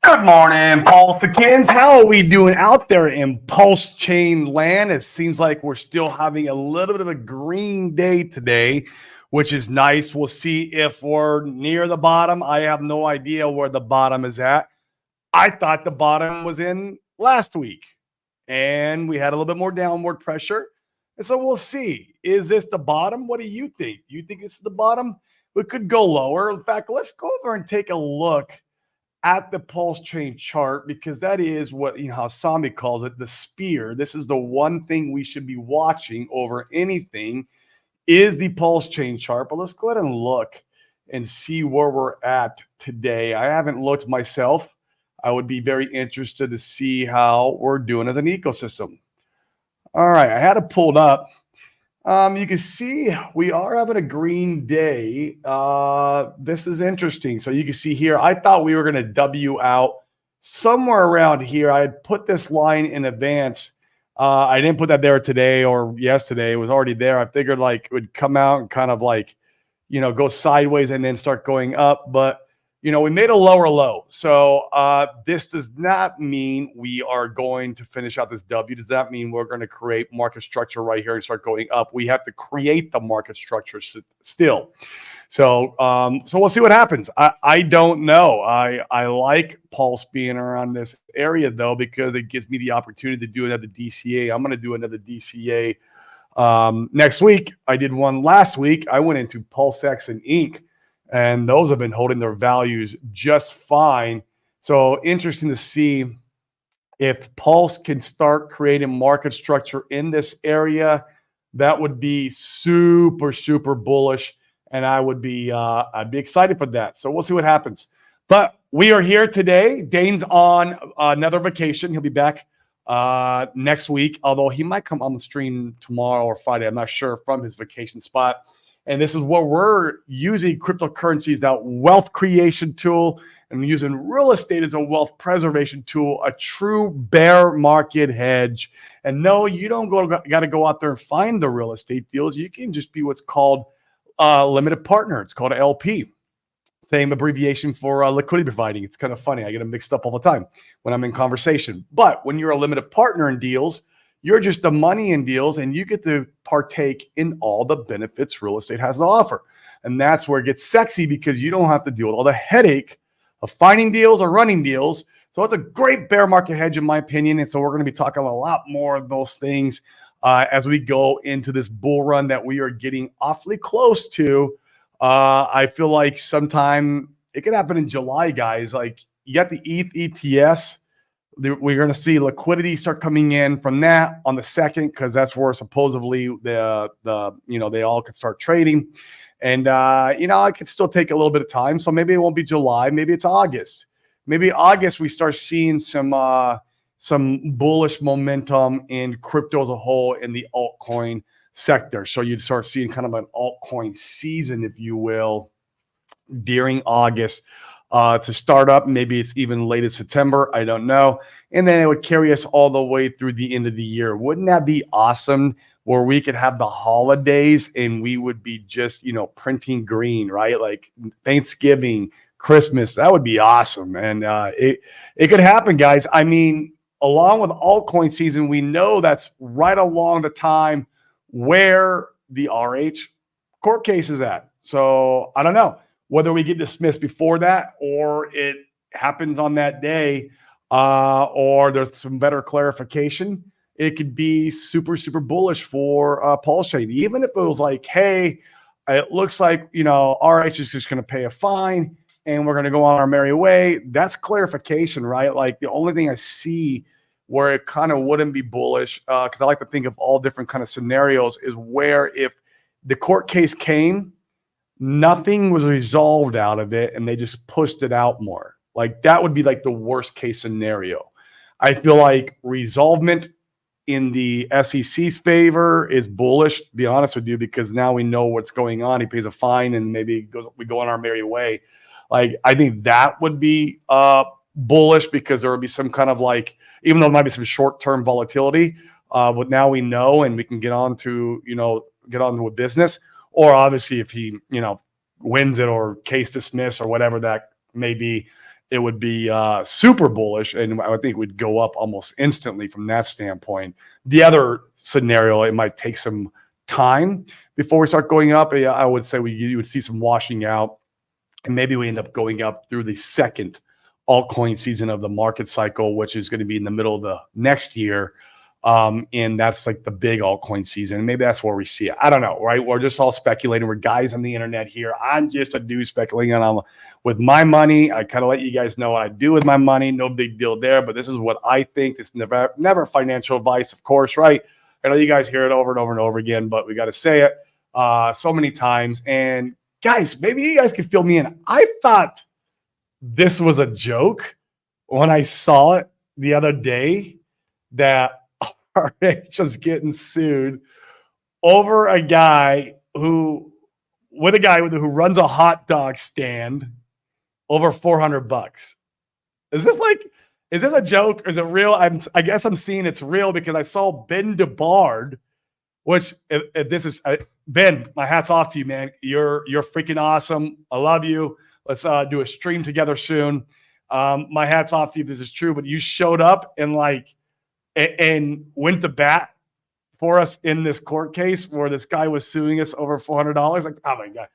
Good morning, Pulsicans. How are we doing out there in Pulse Chain land? It seems like we're still having a little bit of a green day today, which is nice. We'll see if we're near the bottom. I have no idea where the bottom is at. I thought the bottom was in last week, and we had a little bit more downward pressure. And so we'll see. Is this the bottom? What do you think? Do you think this is the bottom? We could go lower. In fact, let's go over and take a look at the pulse chain chart, because that is what, how Sami calls it, the spear. This is the one thing we should be watching over anything is the pulse chain chart. But let's go ahead and look and see where we're at today. I haven't looked myself. I would be very interested to see how we're doing as an ecosystem. All right, I had it pulled up. You can see we are having a green day. This is interesting. So you can see here, I thought we were going to W out somewhere around here. I had put this line in advance. I didn't put that there today or yesterday. It was already there. I figured like it would come out and kind of like, go sideways and then start going up. But we made a lower low. So this does not mean we are going to finish out this W. Does that mean we're going to create market structure right here and start going up? We have to create the market structure still. So we'll see what happens. I don't know. I like Pulse being around this area, though, because it gives me the opportunity to do another DCA. I'm going to do another DCA next week. I did one last week. I went into PulseX and Inc., and those have been holding their values just fine. So interesting to see if Pulse can start creating market structure in this area. That would be super, super bullish, and I'd be excited for that. So we'll see what happens. But we are here today. Dane's on another vacation. He'll be back next week, although he might come on the stream tomorrow or Friday. I'm not sure, from his vacation spot. And this is where we're using cryptocurrencies, that wealth creation tool, and using real estate as a wealth preservation tool, a true bear market hedge. And no, you don't got to go out there and find the real estate deals. You can just be what's called a limited partner. It's called LP. Same abbreviation for liquidity providing. It's kind of funny. I get them mixed up all the time when I'm in conversation. But when you're a limited partner in deals, you're just the money in deals, and you get to partake in all the benefits real estate has to offer. And that's where it gets sexy, because you don't have to deal with all the headache of finding deals or running deals. So it's a great bear market hedge, in my opinion. And so we're going to be talking a lot more of those things as we go into this bull run that we are getting awfully close to. I feel like sometime it could happen in July, guys. Like, you got the ETS. We're going to see liquidity start coming in from that on the 2nd, because that's where supposedly they all could start trading. And, it could still take a little bit of time. So maybe it won't be July. Maybe it's August. Maybe August we start seeing some bullish momentum in crypto as a whole in the altcoin sector. So you'd start seeing kind of an altcoin season, if you will, during August. To start up. Maybe it's even late in September. I don't know. And then it would carry us all the way through the end of the year. Wouldn't that be awesome, where we could have the holidays and we would be just, printing green, right? Like Thanksgiving, Christmas. That would be awesome. And it could happen, guys. I mean, along with altcoin season, we know that's right along the time where the RH court case is at. So I don't know whether we get dismissed before that, or it happens on that day, or there's some better clarification. It could be super, super bullish for Pulse Chain. Even if it was like, hey, it looks like, RH is just going to pay a fine and we're going to go on our merry way. That's clarification, right? Like, the only thing I see where it kind of wouldn't be bullish, because I like to think of all different kind of scenarios, is where if the court case came, nothing was resolved out of it, and they just pushed it out more. Like, that would be like the worst case scenario. I feel like resolvement in the SEC's favor is bullish, to be honest with you, because now we know what's going on. He pays a fine and maybe we go on our merry way. Like, I think that would be bullish, because there would be some kind of like, even though there might be some short-term volatility, but now we know, and we can get on to a business. Or obviously if he, wins it or case dismiss or whatever that may be, it would be super bullish, and I think it would go up almost instantly from that standpoint. The other scenario, it might take some time before we start going up. I would say you would see some washing out, and maybe we end up going up through the second altcoin season of the market cycle, which is going to be in the middle of the next year. And that's like the big altcoin season. And maybe that's where we see it. I don't know, right? We're just all speculating. We're guys on the internet here. I'm just a dude speculating on with my money. I kind of let you guys know what I do with my money. No big deal there, but this is what I think. It's never financial advice, of course, right? I know you guys hear it over and over and over again, but we got to say it so many times. And guys, maybe you guys can fill me in. I thought this was a joke when I saw it the other day that RH was getting sued over a guy who runs a hot dog stand over $400. Is this a joke or is it real? I guess I'm seeing it's real because I saw Ben DeBard, which if this is Ben, my hat's off to you, man. You're freaking awesome. I love you. Let's do a stream together soon. My hat's off to you if this is true, but you showed up and went to bat for us in this court case where this guy was suing us over $400. Like, oh my God.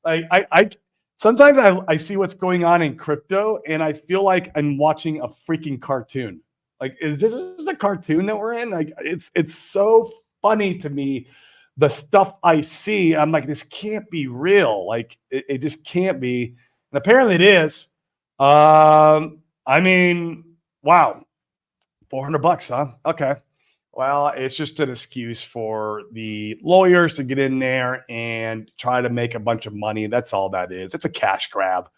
Like I sometimes I see what's going on in crypto and I feel like I'm watching a freaking cartoon. Like, is this a cartoon that we're in? Like, it's so funny to me, the stuff I see. I'm like, this can't be real. Like, it just can't be. And apparently it is. I mean, wow. $400, huh? Okay. Well, it's just an excuse for the lawyers to get in there and try to make a bunch of money. That's all that is. It's a cash grab.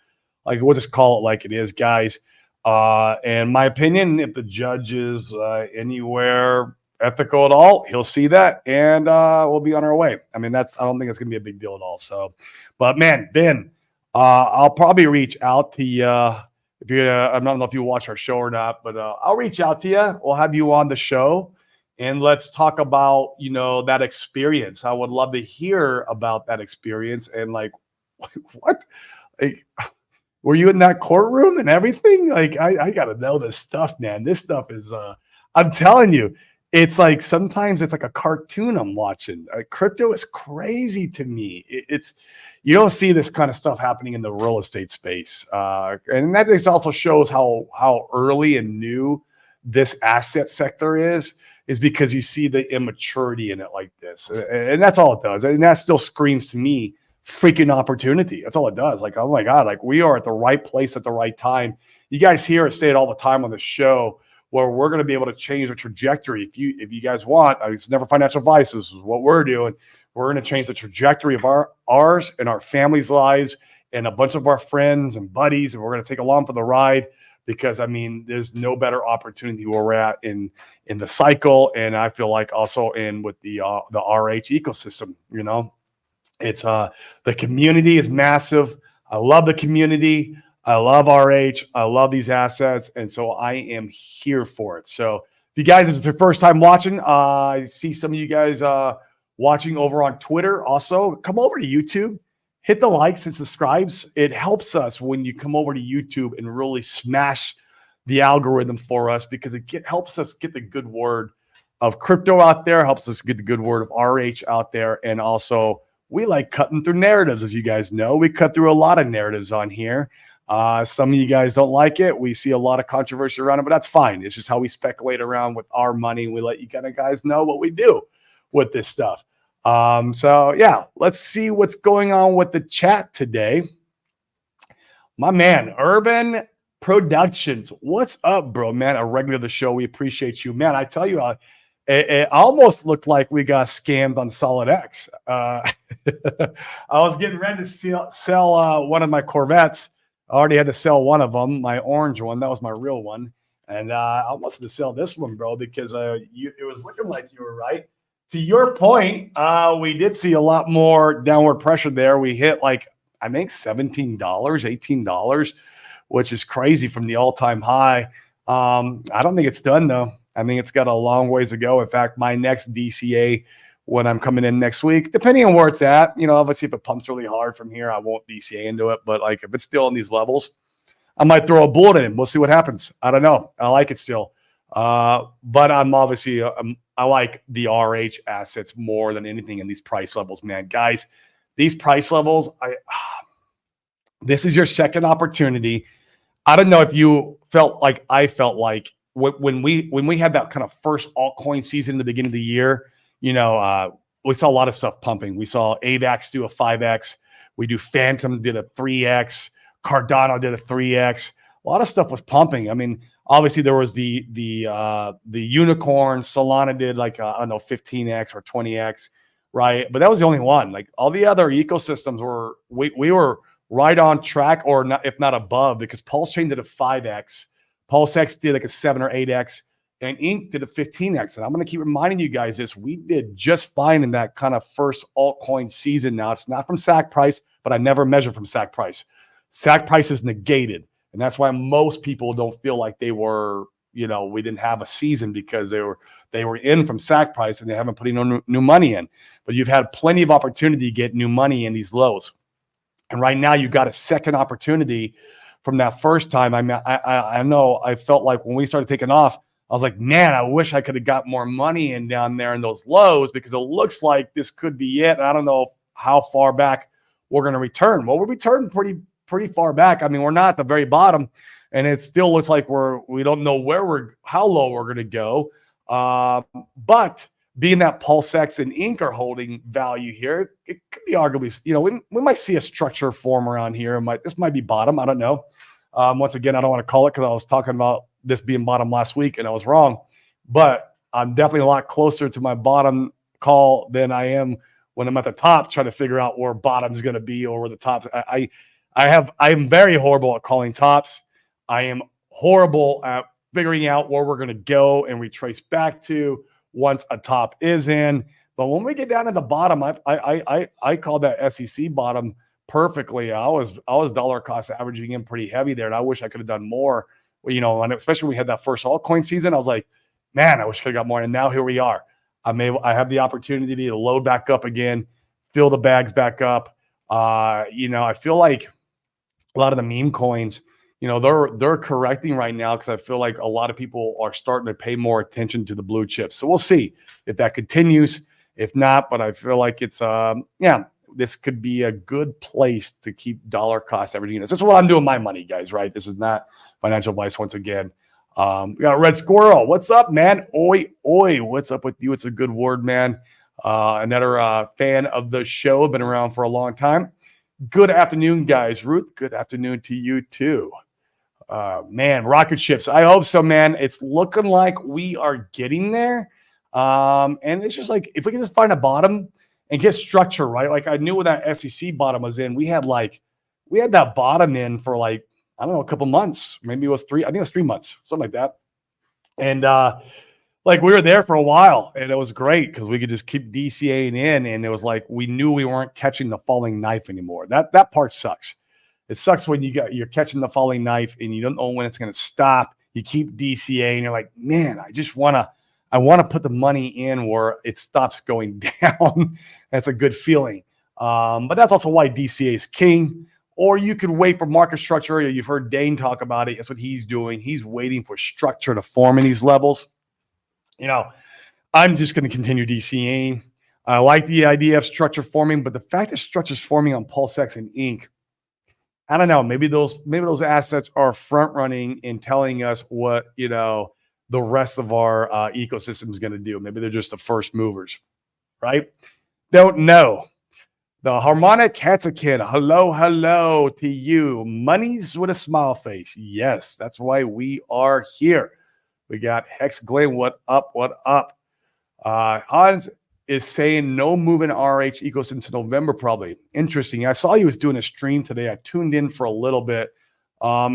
Like, we'll just call it like it is, guys. In my opinion, if the judge is anywhere ethical at all, he'll see that and we'll be on our way. I mean, I don't think it's going to be a big deal at all. So, but man, Ben, I'll probably reach out to you. If you're, I don't know if you watch our show or not, but I'll reach out to you. We'll have you on the show and let's talk about, that experience. I would love to hear about that experience and like, what? Like, were you in that courtroom and everything? Like, I got to know this stuff, man. This stuff is, I'm telling you, it's like, sometimes it's like a cartoon I'm watching. Crypto is crazy to me. You don't see this kind of stuff happening in the real estate space. And that just also shows how early and new this asset sector is because you see the immaturity in it like this. And that's all it does. And that still screams to me freaking opportunity. That's all it does. Like, oh my God, like we are at the right place at the right time. You guys hear us say it all the time on the show where we're going to be able to change the trajectory. If you guys want, it's never financial advice. This is what we're doing. We're going to change the trajectory of ours and our families' lives and a bunch of our friends and buddies. And we're going to take along for the ride because, I mean, there's no better opportunity where we're at in the cycle. And I feel like also with the RH ecosystem, it's the community is massive. I love the community. I love RH. I love these assets. And so I am here for it. So if you guys, if it's your first time watching, I see some of you guys watching over on Twitter. Also, come over to YouTube, hit the likes and subscribes. It helps us when you come over to YouTube and really smash the algorithm for us because it helps us get the good word of crypto out there, helps us get the good word of RH out there. And also, we like cutting through narratives, as you guys know. We cut through a lot of narratives on here. Some of you guys don't like it. We see a lot of controversy around it, but that's fine. It's just how we speculate around with our money. We let you kind of guys know what we do with this stuff. So yeah, let's see what's going on with the chat today. My man, Urban Productions. What's up, bro, man? A regular of the show. We appreciate you, man. I tell you, it almost looked like we got scammed on Solid X. I was getting ready to sell one of my Corvettes. I already had to sell one of them, my orange one. That was my real one. And I almost had to sell this one, bro, because it was looking like you were right. To your point, we did see a lot more downward pressure there. We hit like, I think $17, $18, which is crazy from the all-time high. I don't think it's done, though. I think it's got a long ways to go. In fact, my next DCA, when I'm coming in next week, depending on where it's at, obviously if it pumps really hard from here, I won't DCA into it. But like if it's still in these levels, I might throw a bullet in. We'll see what happens. I don't know. I like it still. But I'm obviously, I like the RH assets more than anything in these price levels, man. Guys, these price levels, this is your second opportunity. I don't know if you felt like I felt like when we had that kind of first altcoin season in the beginning of the year, we saw a lot of stuff pumping. We saw AVAX do a 5X. We do Phantom did a 3X. Cardano did a 3X. A lot of stuff was pumping. I mean, obviously there was the unicorn. Solana did like, I don't know, 15X or 20X, right? But that was the only one. Like all the other ecosystems we were right on track, or not, if not above, because Pulse Chain did a 5X. PulseX did like a 7 or 8X. And Inc. did a 15X. And I'm going to keep reminding you guys this. We did just fine in that kind of first altcoin season. Now, it's not from SAC price, but I never measure from SAC price. SAC price is negated. And that's why most people don't feel like they were, we didn't have a season, because they were in from SAC price and they haven't put any new money in. But you've had plenty of opportunity to get new money in these lows. And right now you've got a second opportunity from that first time. I know I felt like when we started taking off, I was like, man, I wish I could have got more money in down there in those lows, because it looks like this could be it. And I don't know how far back we're going to return. Well, we're returning pretty far back. I mean, we're not at the very bottom, and it still looks like we don't know how low we're going to go. But being that PulseX and Inc. are holding value here, it could be arguably, we might see a structure form around here. This might be bottom. I don't know. Once again, I don't want to call it, because I was talking about this being bottom last week and I was wrong, but I'm definitely a lot closer to my bottom call than I am when I'm at the top trying to figure out where bottom's going to be or where the tops. I'm very horrible at calling tops. I am horrible at figuring out where we're going to go and retrace back to once a top is in. But when we get down to the bottom, I call that SEC bottom perfectly. I was dollar cost averaging in pretty heavy there, and I wish I could have done more. And especially when we had that first altcoin season, I was like, man, I wish I could have got more. And now here we are. I have the opportunity to load back up again, fill the bags back up. I feel like a lot of the meme coins, they're correcting right now, because I feel like a lot of people are starting to pay more attention to the blue chips. So we'll see if that continues. If not, but I feel like it's this could be a good place to keep dollar cost averaging. This is what I'm doing my money, guys, right? This is not financial advice once again. We got Red Squirrel. What's up, man? Oi. What's up with you? It's a good word, man. Another fan of the show, been around for a long time. Good afternoon, guys. Ruth, good afternoon to you too. Man, rocket ships. I hope so, man. It's looking like we are getting there. And it's just like, if we can just find a bottom and get structure, right? Like I knew when that SEC bottom was in, we had that bottom in for like, I don't know, a couple months. Maybe it was 3. I think it was 3 months, something like that. And like we were there for a while, and it was great because we could just keep DCAing in, and it was like we knew we weren't catching the falling knife anymore. That part sucks. It sucks when you're catching the falling knife and you don't know when it's going to stop. You keep DCAing, and you're like, man, I want to put the money in where it stops going down. That's a good feeling. But that's also why DCA is king. Or you could wait for market structure. You've heard Dane talk about it. That's what he's doing. He's waiting for structure to form in these levels. I'm just going to continue DCAing. I like the idea of structure forming, but the fact that structure is forming on PulseX and Inc., I don't know. Maybe those assets are front running in telling us what the rest of our ecosystem is going to do. Maybe they're just the first movers, right? Don't know. The harmonic Hatsakin, hello to you. Money's with a smile face. Yes, that's why we are here. We got Hex Glenn, what up? Hans is saying no move in RH ecosystem to November, probably. Interesting. I saw he was doing a stream today. I tuned in for a little bit.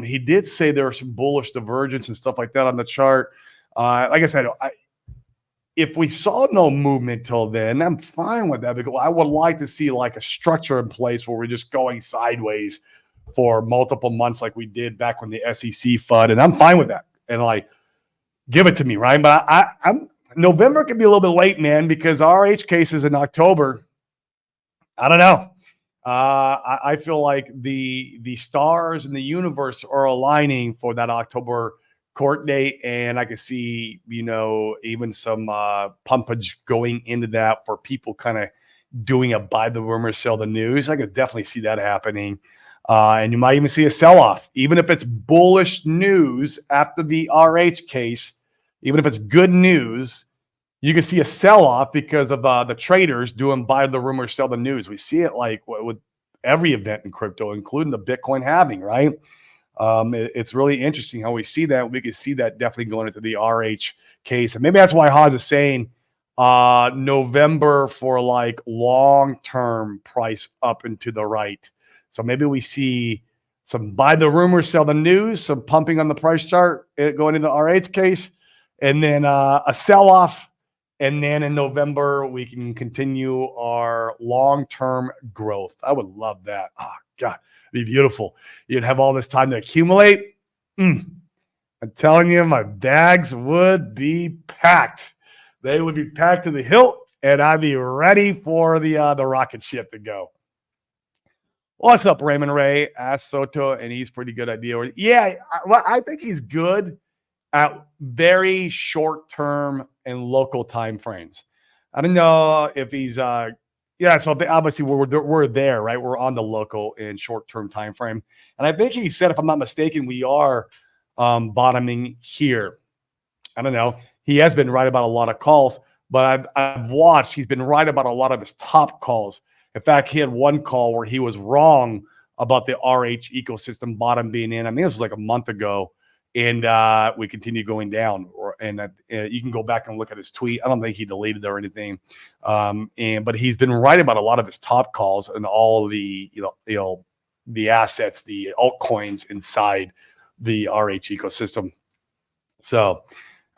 He did say there are some bullish divergence and stuff like that on the chart. Like I said, if we saw no movement till then, I'm fine with that, because I would like to see like a structure in place where we're just going sideways for multiple months like we did back when the SEC FUD, and I'm fine with that. And like, give it to me, right? But I'm November could be a little bit late, man, because RH cases in October, I don't know. I feel like the stars and the universe are aligning for that October court date, and I can see, even some pumpage going into that for people kind of doing a buy the rumor, sell the news. I could definitely see that happening. And you might even see a sell off, even if it's bullish news after the RH case, even if it's good news. You can see a sell-off because of the traders doing buy the rumor, sell the news. We see it like with every event in crypto, including the Bitcoin halving, right? It's really interesting how we see that. We could see that definitely going into the RH case. And maybe that's why Haas is saying November for like long-term price up and to the right. So maybe we see some buy the rumor, sell the news, some pumping on the price chart going into the RH case, and then a sell-off. And then in November, we can continue our long-term growth. I would love that. Oh, God, it'd be beautiful. You'd have all this time to accumulate. I'm telling you, my bags would be packed. They would be packed to the hilt, and I'd be ready for the rocket ship to go. What's up, Raymond Ray? Asked Soto, and he's pretty good idea. Yeah, I think he's good at very short-term and local time frames. I don't know if he's so obviously we're there, right? We're on the local and short-term time frame. And I think he said, if I'm not mistaken, we are bottoming here. I don't know. He has been right about a lot of calls, but I've watched, he's been right about a lot of his top calls. In fact, he had one call where he was wrong about the RH ecosystem bottom being in. I mean, this was like a month ago. And we continue going down, and you can go back and look at his tweet. I don't think he deleted it or anything, but he's been right about a lot of his top calls and all the the assets, the altcoins inside the RH ecosystem. So,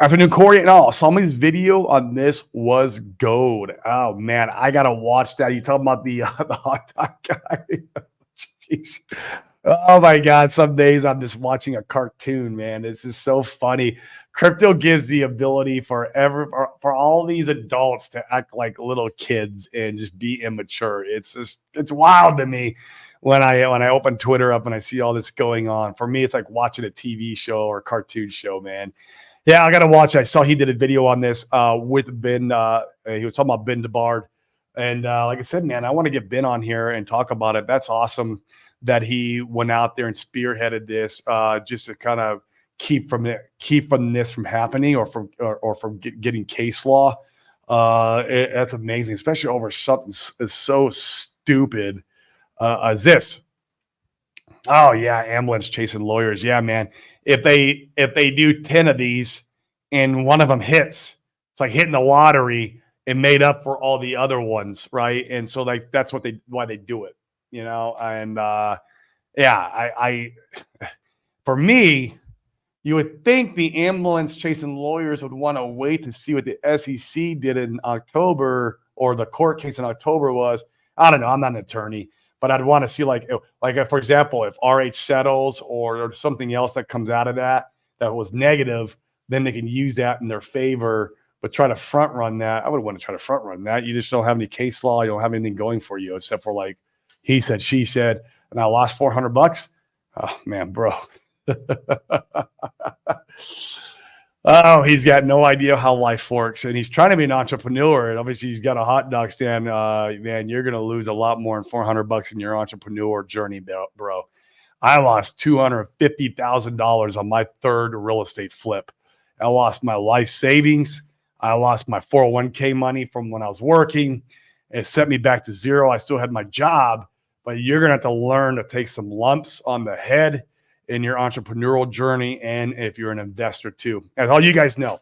afternoon, Corey. No, somebody's video on this was gold. Oh man, I gotta watch that. You talking about the Hotdog guy? Jeez. Oh my God. Some days I'm just watching a cartoon, man. This is so funny. Crypto gives the ability for all these adults to act like little kids and just be immature. It's wild to me when I open Twitter up and I see all this going on. For me, it's like watching a TV show or a cartoon show, man. Yeah, I gotta watch it. I saw he did a video on this with Ben. He was talking about Ben DeBard. And like I said, man, I want to get Ben on here and talk about it. That's awesome that he went out there and spearheaded this just to kind of keep from this from happening or from getting case law. That's amazing, especially over something as so stupid as this. Oh yeah, ambulance chasing lawyers. Yeah, man. If they do 10 of these and one of them hits, it's like hitting the lottery and made up for all the other ones, right? And so like that's why they do it. And I for me, you would think the ambulance chasing lawyers would want to wait to see what the SEC did in October or the court case in October was. I don't know. I'm not an attorney, but I'd want to see like for example, if RH settles or something else that comes out of that was negative, then they can use that in their favor. But try to front run that. I would want to try to front run that. You just don't have any case law. You don't have anything going for you except for like he said, she said, and I lost $400. Oh man, bro. Oh, he's got no idea how life works, and he's trying to be an entrepreneur. And obviously, he's got a hot dog stand. Man, you're gonna lose a lot more than $400 in your entrepreneur journey, bro. I lost $250,000 on my third real estate flip. I lost my life savings. I lost my 401k money from when I was working. It sent me back to zero. I still had my job. But you're going to have to learn to take some lumps on the head in your entrepreneurial journey. And if you're an investor too, as all you guys know,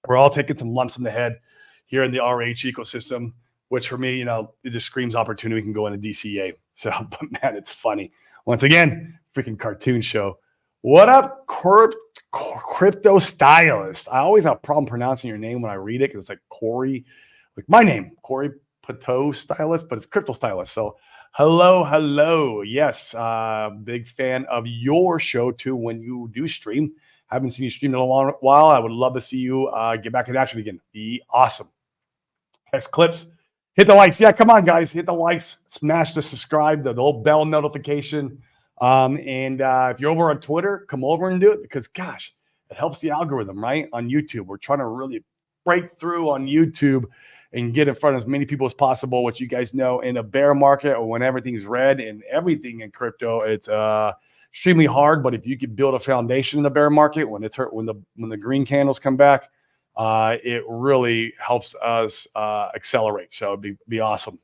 we're all taking some lumps in the head here in the RH ecosystem, which for me, it just screams opportunity. We can go into DCA. So, but man, it's funny. Once again, freaking cartoon show. What up, crypto stylist? I always have a problem pronouncing your name when I read it because it's like Corey, like my name, Corey Pateau stylist, but it's crypto stylist. So hello. Yes, big fan of your show too when you do stream. Haven't seen you stream in a long while. I would love to see you get back in action again. Be awesome. Next clips. Hit the likes. Yeah, come on, guys. Hit the likes. Smash the subscribe, the little bell notification. And if you're over on Twitter, come over and do it because, gosh, it helps the algorithm, right? On YouTube. We're trying to really break through on YouTube and get in front of as many people as possible. What you guys know, in a bear market or when everything's red and everything in crypto, it's extremely hard. But if you can build a foundation in the bear market when the green candles come back, it really helps us accelerate. So it'd be awesome.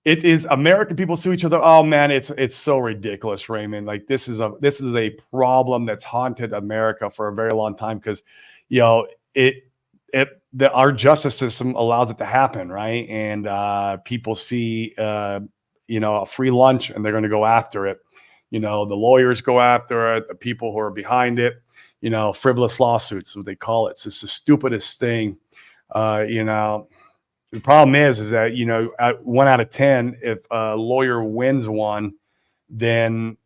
It is American people sue each other. Oh man, it's so ridiculous, Raymond. Like this is a problem that's haunted America for a very long time because, our justice system allows it to happen, right? And people see a free lunch and they're going to go after it. The lawyers go after it. The people who are behind it. Frivolous lawsuits, what they call it. It's just the stupidest thing. The problem is that, at 1 out of 10, if a lawyer wins one, then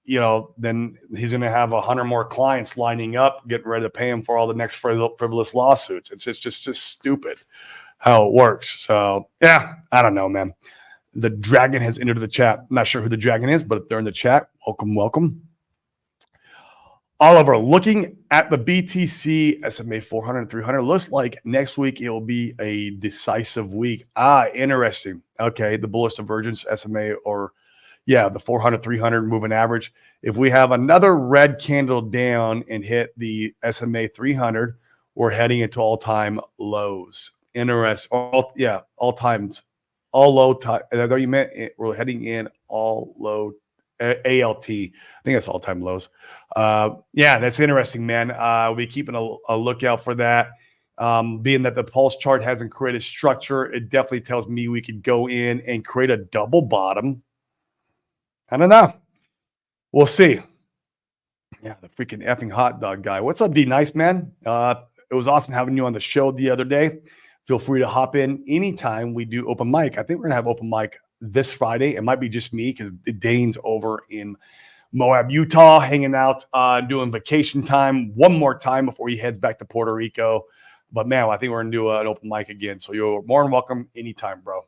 he's going to have 100 more clients lining up, getting ready to pay him for all the next frivolous lawsuits. It's just stupid how it works. So yeah, I don't know, man. The dragon has entered the chat. I'm not sure who the dragon is, but if they're in the chat, welcome. Oliver, looking at the BTC SMA 400 and 300, looks like next week it will be a decisive week. Interesting. Okay, the bullish divergence SMA the 400, 300 moving average. If we have another red candle down and hit the SMA 300, we're heading into all-time lows. Interesting. All low time. I thought you meant we're heading in all low ALT. I think that's all-time lows. That's interesting, man. We'll be keeping a lookout for that. Being that the pulse chart hasn't created structure, it definitely tells me we could go in and create a double bottom. I don't know. We'll see. Yeah, the freaking effing hot dog guy. What's up, D Nice, man? It was awesome having you on the show the other day. Feel free to hop in anytime we do open mic. I think we're going to have open mic this Friday. It might be just me because Dane's over in Moab, Utah, hanging out, doing vacation time one more time before he heads back to Puerto Rico. But man, I think we're going to do an open mic again. So you're more than welcome anytime, bro.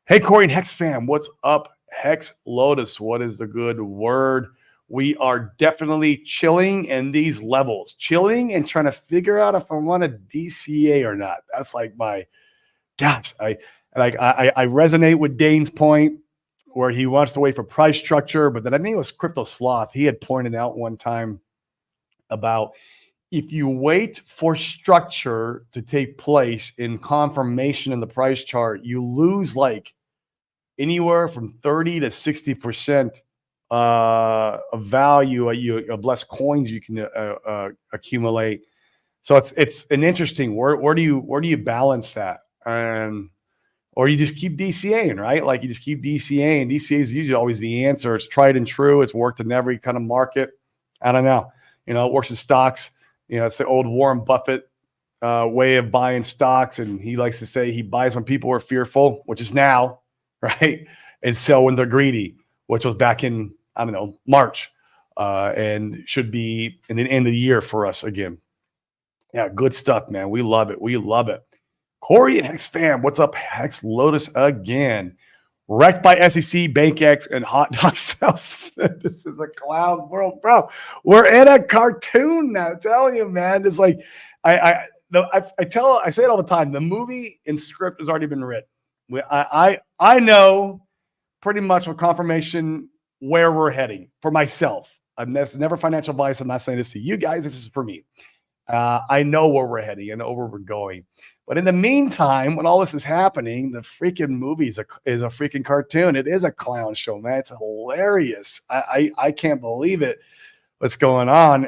Hey, Corey and Hex fam, what's up? Hex Lotus, what is the good word? We are definitely chilling in these levels, chilling and trying to figure out if I want a DCA or not. That's like I resonate with Dane's point where he wants to wait for price structure, but then I think it was Crypto Sloth. He had pointed out one time about if you wait for structure to take place in confirmation in the price chart, you lose like anywhere from 30 to 60% of value of less coins you can accumulate. So it's an interesting where do you balance that? Or you just keep DCAing, right? Like you just keep DCAing. DCA is usually always the answer. It's tried and true. It's worked in every kind of market. I don't know. It works in stocks. It's the old Warren Buffett way of buying stocks. And he likes to say he buys when people are fearful, which is now, right? And sell when they're greedy, which was back in, March, and should be in the end of the year for us again. Yeah, good stuff, man. We love it. We love it. Corey and Hex fam, what's up? Hex Lotus again. Wrecked by SEC, BankX, and Hotdog sales. This is a clown world, bro. We're in a cartoon now. I'm telling you, man. It's like I say it all the time. The movie and script has already been written. I know pretty much with confirmation where we're heading for myself. That's never financial advice. I'm not saying this to you guys. This is for me. I know where we're heading. I know where we're going. But in the meantime, when all this is happening, the freaking movie is a freaking cartoon. It is a clown show, man. It's hilarious. I can't believe it. What's going on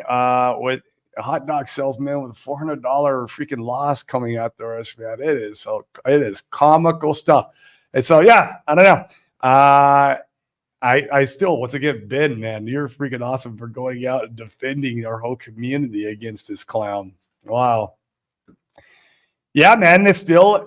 with a hot dog salesman with a $400 freaking loss coming out there, man? It is comical stuff. And so, yeah, I don't know. I still, once again, Ben, man, you're freaking awesome for going out and defending our whole community against this clown. Wow. Yeah, man, it's still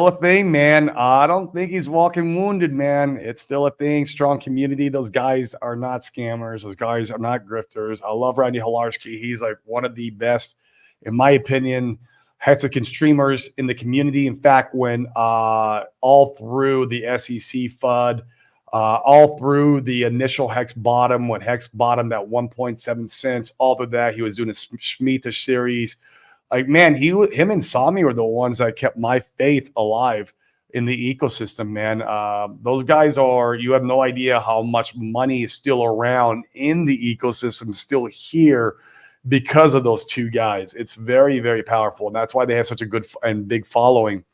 a thing, man. I don't think he's walking wounded, man. It's still a thing. Strong community. Those guys are not scammers. Those guys are not grifters. I love Randy Halarski. He's like one of the best, in my opinion, Hexagon streamers in the community. In fact, when all through the SEC FUD, all through the initial Hex bottom, when Hex bottomed at 1.7 cents, all through that, he was doing a Shemitah series. Like, man, him and Sami were the ones that kept my faith alive in the ecosystem, man. Those guys you have no idea how much money is still around in the ecosystem, still here because of those two guys. It's very, very powerful. And that's why they have such a good and big following.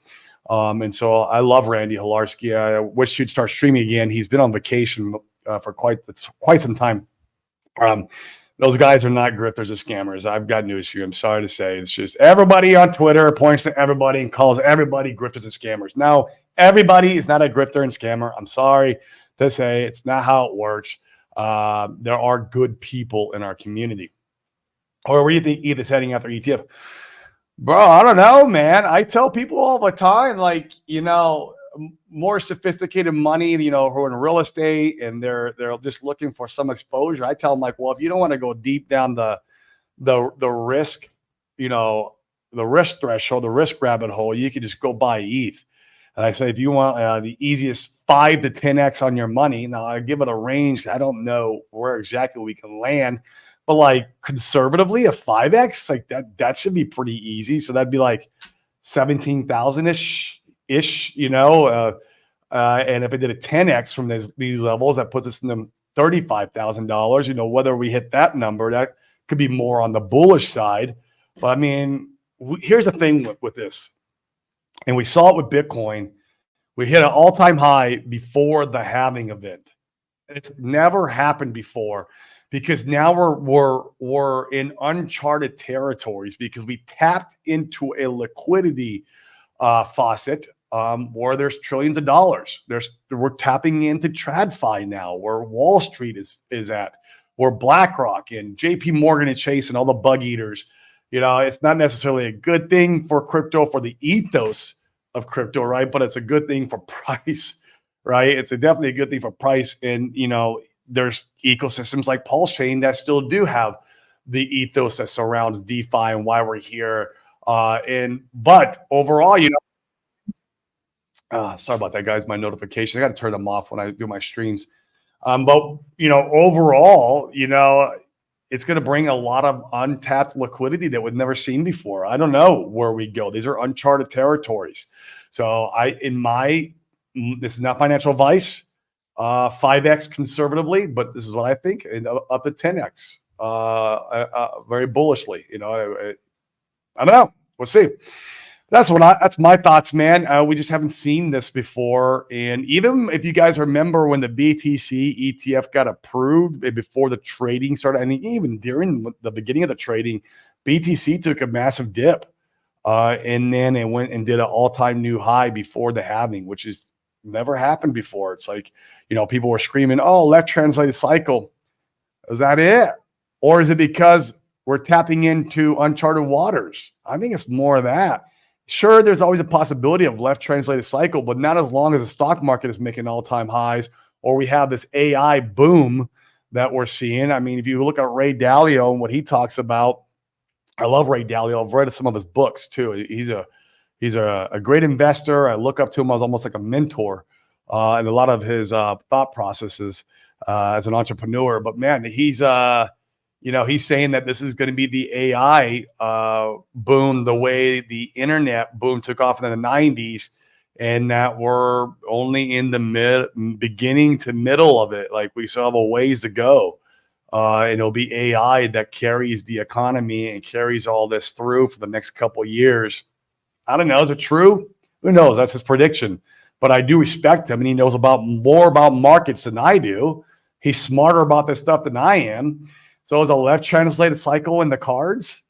And so I love Randy Hilarski. I wish he'd start streaming again. He's been on vacation for quite some time. Those guys are not grifters or scammers. I've got news for you. I'm sorry to say. It's just everybody on Twitter points to everybody and calls everybody grifters and scammers. Now, everybody is not a grifter and scammer. I'm sorry to say it's not how it works. There are good people in our community. Or what do you think Ethan's heading after ETF? Bro, I don't know, man. I tell people all the time, like, more sophisticated money, who are in real estate and they're just looking for some exposure. I tell them, like, well, if you don't want to go deep down the risk, the risk threshold, the risk rabbit hole, you can just go buy ETH. And I say, if you want the easiest 5 to 10x on your money, now I give it a range. I don't know where exactly we can land, but like conservatively a 5x, like that should be pretty easy. So that'd be like 17,000-ish, and if it did a 10x from these levels, that puts us in the $35,000. Whether we hit that number, that could be more on the bullish side. But I mean, here's the thing with this, and we saw it with Bitcoin. We hit an all-time high before the halving event. It's never happened before, because now we're in uncharted territories, because we tapped into a liquidity faucet where there's trillions of dollars. We're tapping into TradFi now, where Wall Street is at, where BlackRock and JP Morgan and Chase and all the bug eaters. It's not necessarily a good thing for crypto, for the ethos of crypto, right? But it's a good thing for price, right? It's definitely a good thing for price. And, there's ecosystems like Pulse Chain that still do have the ethos that surrounds DeFi and why we're here. But overall, sorry about that, guys. My notifications, I got to turn them off when I do my streams. But overall, it's going to bring a lot of untapped liquidity that we've never seen before. I don't know where we go. These are uncharted territories. So this is not financial advice. 5x conservatively, but this is what I think, and up to 10x, very bullishly. I don't know. We'll see. That's my thoughts, man. We just haven't seen this before. And even if you guys remember when the BTC ETF got approved before the trading started, and even during the beginning of the trading, BTC took a massive dip. And then it went and did an all-time new high before the halving, which is never happened before. It's like, people were screaming, oh, left translated cycle. Is that it? Or is it because we're tapping into uncharted waters? I think it's more of that. Sure, there's always a possibility of left translated cycle, but not as long as the stock market is making all-time highs, or we have this AI boom that we're seeing. I mean, if you look at Ray Dalio and what he talks about, I love Ray Dalio. I've read some of his books too. He's a great investor. I look up to him as almost like a mentor, and a lot of his thought processes as an entrepreneur. But man, he's saying that this is going to be the AI boom, the way the internet boom took off in the 90s, and that we're only in the beginning to middle of it. Like, we still have a ways to go. And it'll be AI that carries the economy and carries all this through for the next couple of years. I don't know. Is it true? Who knows? That's his prediction. But I do respect him, and he knows more about markets than I do. He's smarter about this stuff than I am. So is a left translated cycle in the cards?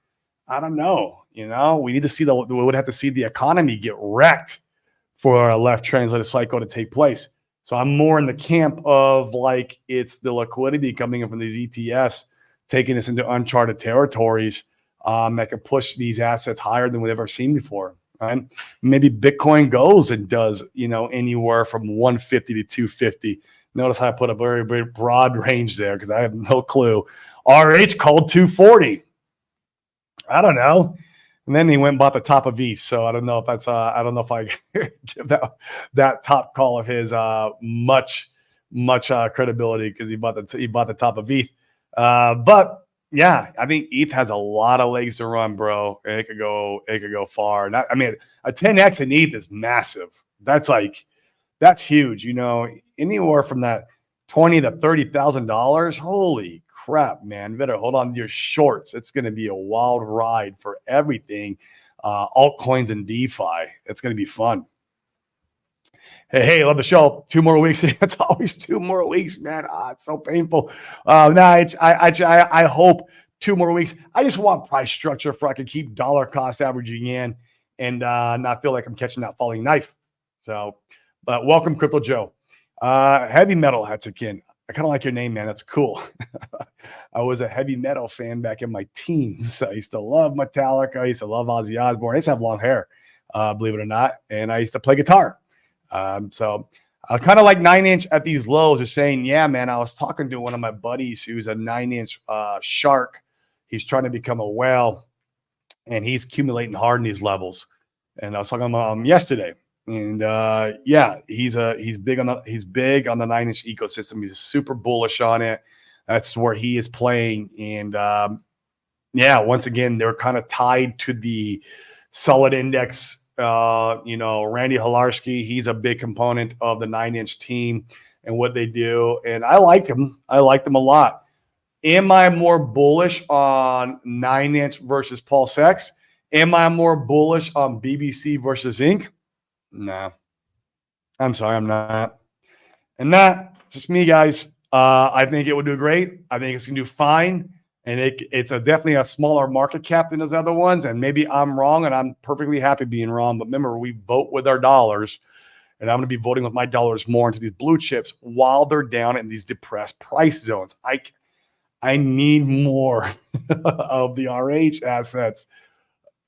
I don't know. We need to see we would have to see the economy get wrecked for a left translated cycle to take place. So I'm more in the camp of like, it's the liquidity coming in from these ETFs, taking us into uncharted territories that can push these assets higher than we've ever seen before. Right? Maybe Bitcoin goes and does, anywhere from 150 to 250. Notice how I put a very, very broad range there because I have no clue. RH called 240. I don't know. And then he went and bought the top of ETH. So I don't know if that's I don't know if I give that top call of his much credibility, because he bought the top of ETH. But yeah, I think ETH has a lot of legs to run, bro. And it could go far. And I mean, a 10x in ETH is massive. That's huge. You know, anywhere from that $20,000 to $30,000. Holy crap, man! You better hold on to your shorts. It's going to be a wild ride for everything, altcoins and DeFi. It's going to be fun. Hey, love the show. 2 more weeks. It's always 2 more weeks, man. It's so painful. I hope 2 more weeks. I just want price structure for I can keep dollar cost averaging in and not feel like I'm catching that falling knife. So, but welcome, Crypto Joe. Heavy metal hats again. I kind of like your name, man. That's cool. I was a heavy metal fan back in my teens. I used to love Metallica. I used to love Ozzy Osbourne. I used to have long hair, believe it or not. And I used to play guitar. So I kind of like 9-inch at these lows, just saying, yeah, man, I was talking to one of my buddies who's a 9-inch shark. He's trying to become a whale, and he's accumulating hard in these levels. And I was talking to him yesterday. And yeah, he's big on the 9-inch ecosystem. He's super bullish on it. That's where he is playing. And yeah, once again, they're kind of tied to the solid index. You know, Randy Halarski, he's a big component of the 9-inch team and what they do. And I like them. I like them a lot. Am I more bullish on 9-inch versus Pulse X? Am I more bullish on BBC versus Inc? No, I'm sorry, I'm not. And that, just me, guys. I think it would do great. I think it's going to do fine. And it's definitely a smaller market cap than those other ones. And maybe I'm wrong, and I'm perfectly happy being wrong. But remember, we vote with our dollars. And I'm going to be voting with my dollars more into these blue chips while they're down in these depressed price zones. I need more of the RH assets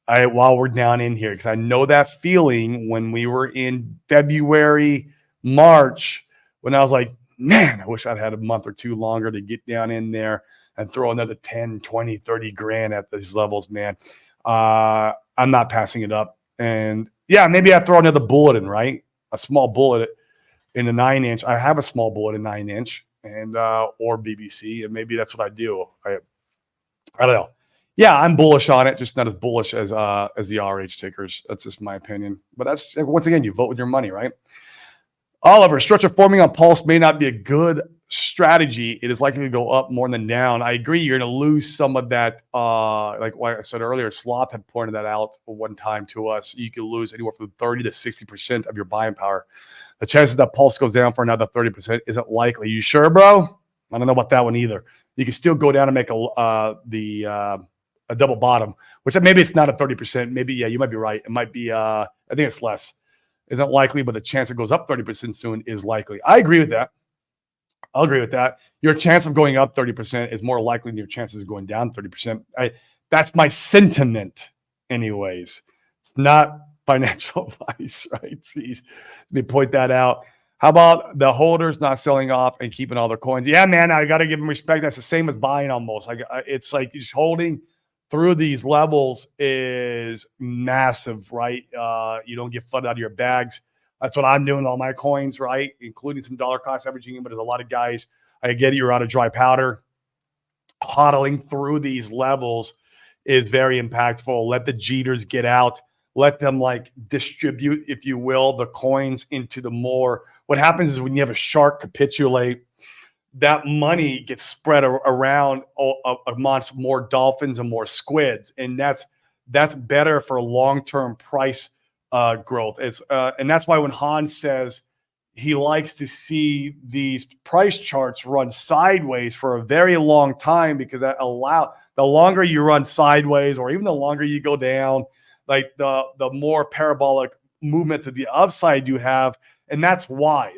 while we're down in here, because I know that feeling when we were in February, March, when I was like, man, I wish I'd had a month or two longer to get down in there and throw another 10, 20, 30 grand at these levels, man. I'm not passing it up. And yeah, maybe I throw another bullet in, right? A small bullet in a 9-inch. I have a small bullet in 9-inch and or BBC, and maybe that's what I do. I don't know. Yeah, I'm bullish on it, just not as bullish as the RH tickers. That's just my opinion. But that's, once again, you vote with your money, right? Oliver, structure forming on Pulse may not be a good strategy. It is likely to go up more than down. I agree. You're going to lose some of that. Like what I said earlier, Sloth had pointed that out one time to us. You could lose anywhere from 30 to 60% of your buying power. The chances that Pulse goes down for another 30% isn't likely. You sure, bro? I don't know about that one either. You can still go down and make a double bottom, which maybe it's not a 30%. Maybe, yeah, you might be right. It might be, I think it's less. Isn't likely, but the chance it goes up 30% soon is likely. I agree with that. I'll agree with that. Your chance of going up 30% is more likely than your chances of going down 30%. That's my sentiment anyways. It's not financial advice, right? Jeez. Let me point that out. How about the holders not selling off and keeping all their coins? Yeah, man, I got to give them respect. That's the same as buying almost. It's like just holding through these levels is massive, right? You don't get flooded out of your bags. That's what I'm doing, all my coins, right? Including some dollar cost averaging, but there's a lot of guys, I get it, you're out of dry powder. Hodling through these levels is very impactful. Let the Jeters get out. Let them like distribute, if you will, the coins into the more. What happens is when you have a shark capitulate, that money gets spread around amongst more dolphins and more squids. And that's better for long-term price growth. And that's why when Hans says he likes to see these price charts run sideways for a very long time, because that the longer you run sideways, or even the longer you go down, like the more parabolic movement to the upside you have. And that's why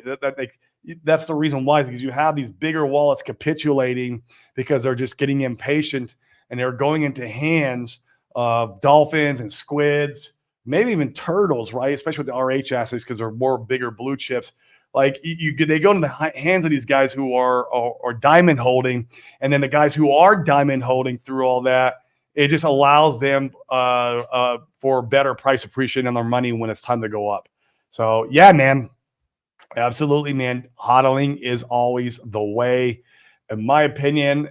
that's the reason why, is because you have these bigger wallets capitulating because they're just getting impatient and they're going into hands of dolphins and squids, maybe even turtles, right? Especially with the RH assets, because they're more bigger blue chips. Like they go into the hands of these guys who are diamond holding, and then the guys who are diamond holding through all that, it just allows them for better price appreciation on their money when it's time to go up. So yeah, man, absolutely, man. Hodling is always the way, in my opinion.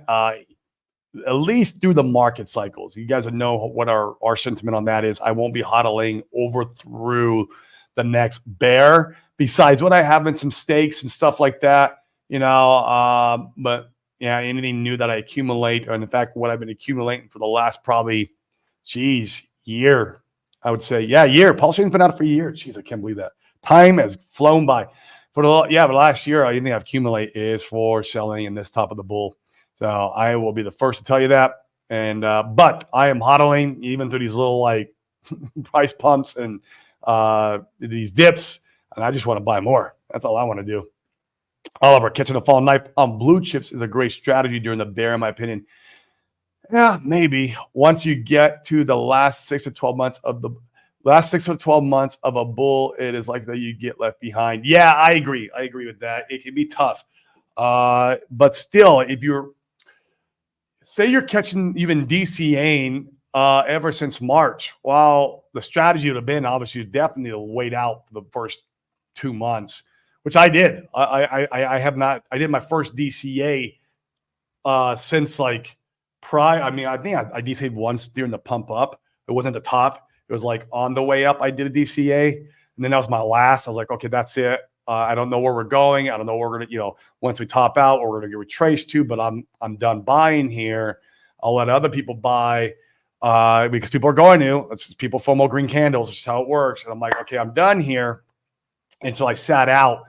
At least through the market cycles. You guys know what our sentiment on that is. I won't be hodling over through the next bear. Besides what I have in some stakes and stuff like that, but yeah, anything new that I accumulate, and in fact, what I've been accumulating for the last probably, year, I would say, year. Pulse Chain's been out for a year. Jeez, I can't believe that. Time has flown by. But last year, anything I've accumulated is for selling in this top of the bull. So I will be the first to tell you that. And but I am hodling even through these little like price pumps and these dips, and I just want to buy more. That's all I want to do. Oliver, catching a falling knife on blue chips is a great strategy during the bear, in my opinion. Yeah, maybe once you get to the last 6 to 12 months of a bull, it is likely that you get left behind. Yeah, I agree. I agree with that. It can be tough. But still, if you're catching even DCAing ever since March, well, the strategy would have been obviously definitely to wait out for the first 2 months, which I did. I have not. I did my first DCA since like prior. I mean, I think I DCA'd once during the pump up. It wasn't the top. It was like on the way up. I did a DCA, and then that was my last. I was like, okay, that's it. I don't know where we're going. I don't know where we're gonna, once we top out, where we're gonna get retraced to. But I'm done buying here. I'll let other people buy because people are going to. It's just people FOMO green candles. It's just how it works. And I'm like, okay, I'm done here. And so I sat out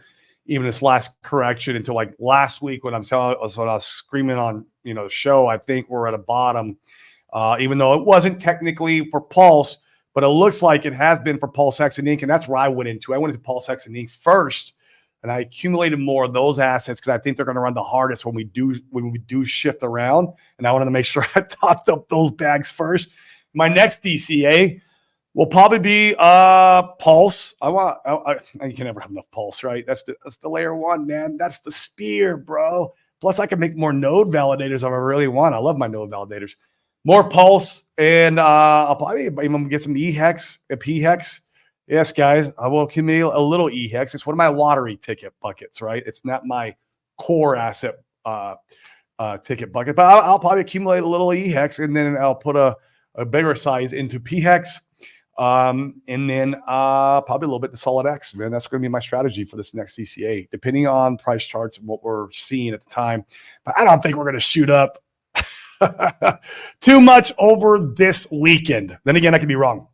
even this last correction until like last week when I was screaming on the show. I think we're at a bottom, even though it wasn't technically for Pulse. But it looks like it has been for Pulse X and Inc. And that's where I went into. I went into Pulse X and Inc. first, and I accumulated more of those assets because I think they're going to run the hardest when we do shift around. And I wanted to make sure I topped up those bags first. My next DCA will probably be Pulse. I can never have enough Pulse, right? That's the layer one, man. That's the spear, bro. Plus, I can make more node validators if I really want. I love my node validators. More Pulse, and I'll probably even get some E-Hex, a P-Hex. Yes, guys, I will accumulate a little E-Hex. It's one of my lottery ticket buckets, right? It's not my core asset ticket bucket, but I'll probably accumulate a little E-Hex, and then I'll put a bigger size into P-Hex, and then probably a little bit to Solid X, man. That's going to be my strategy for this next DCA, depending on price charts and what we're seeing at the time. But I don't think we're going to shoot up too much over this weekend. Then again, I could be wrong.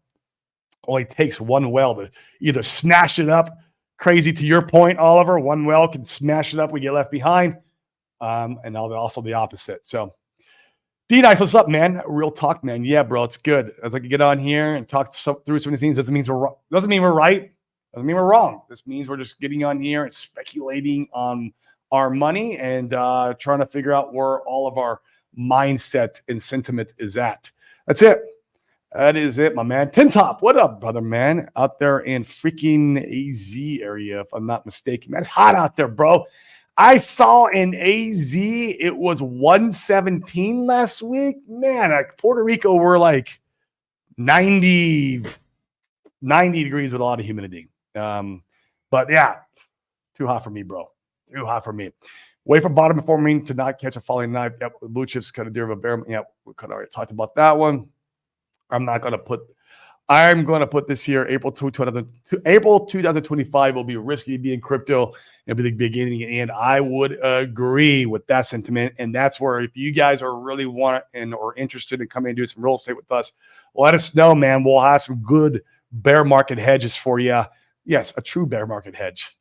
Only takes one well to either smash it up. Crazy to your point, Oliver. One well can smash it up. We get left behind. And also the opposite. So D-Nice, what's up, man? Real talk, man. Yeah, bro, it's good. I'd like to get on here and talk through some of these things. Doesn't mean we're right. Doesn't mean we're wrong. This means we're just getting on here and speculating on our money and trying to figure out where all of our mindset and sentiment is at. That's it. That is it, my man. Tin Top, what up, brother, man? Out there in freaking AZ area, if I'm not mistaken. Man, it's hot out there, bro. I saw in AZ it was 117 last week. Man, like Puerto Rico, we're like 90 degrees with a lot of humidity. But yeah, too hot for me, bro. Too hot for me. Wait for bottom before me to not catch a falling knife. Yep, blue chips kind of deer of a bear. Yep, we kind of already talked about that one. I'm going to put this here. April 2025 will be risky to be in crypto. It'll be the beginning, and I would agree with that sentiment. And that's where, if you guys are really or interested in coming and do some real estate with us, let us know, man. We'll have some good bear market hedges for you. Yes, a true bear market hedge.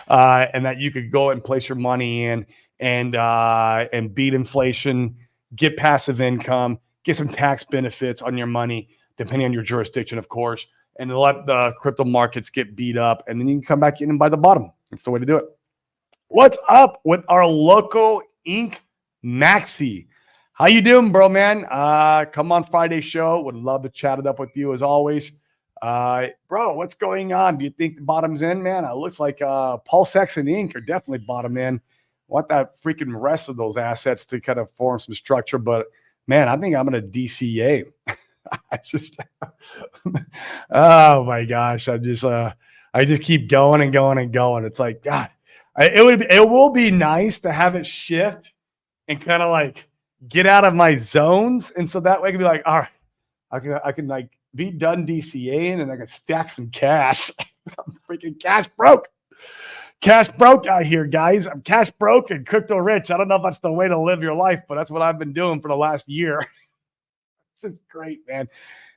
And that you could go and place your money in and beat inflation, get passive income, get some tax benefits on your money, depending on your jurisdiction, of course, and let the crypto markets get beat up, and then you can come back in and buy the bottom. That's the way to do it. What's up with our Loco Inc. Maxi? How you doing, bro, man? Come on Friday show. Would love to chat it up with you as always. Bro, what's going on? Do you think the bottom's in, man? It looks like Pulse X and Inc. are definitely bottom in. Want that freaking rest of those assets to kind of form some structure, but man, I think I'm going to DCA. I just, oh my gosh, I just keep going and going and going. It's like, God, it will be nice to have it shift and kind of like get out of my zones, and so that way I can be like, all right, I can like be done DCAing, and I can stack some cash. I'm freaking cash broke out here, guys. I'm cash broke and crypto rich. I don't know if that's the way to live your life, but that's what I've been doing for the last year. It's great, man.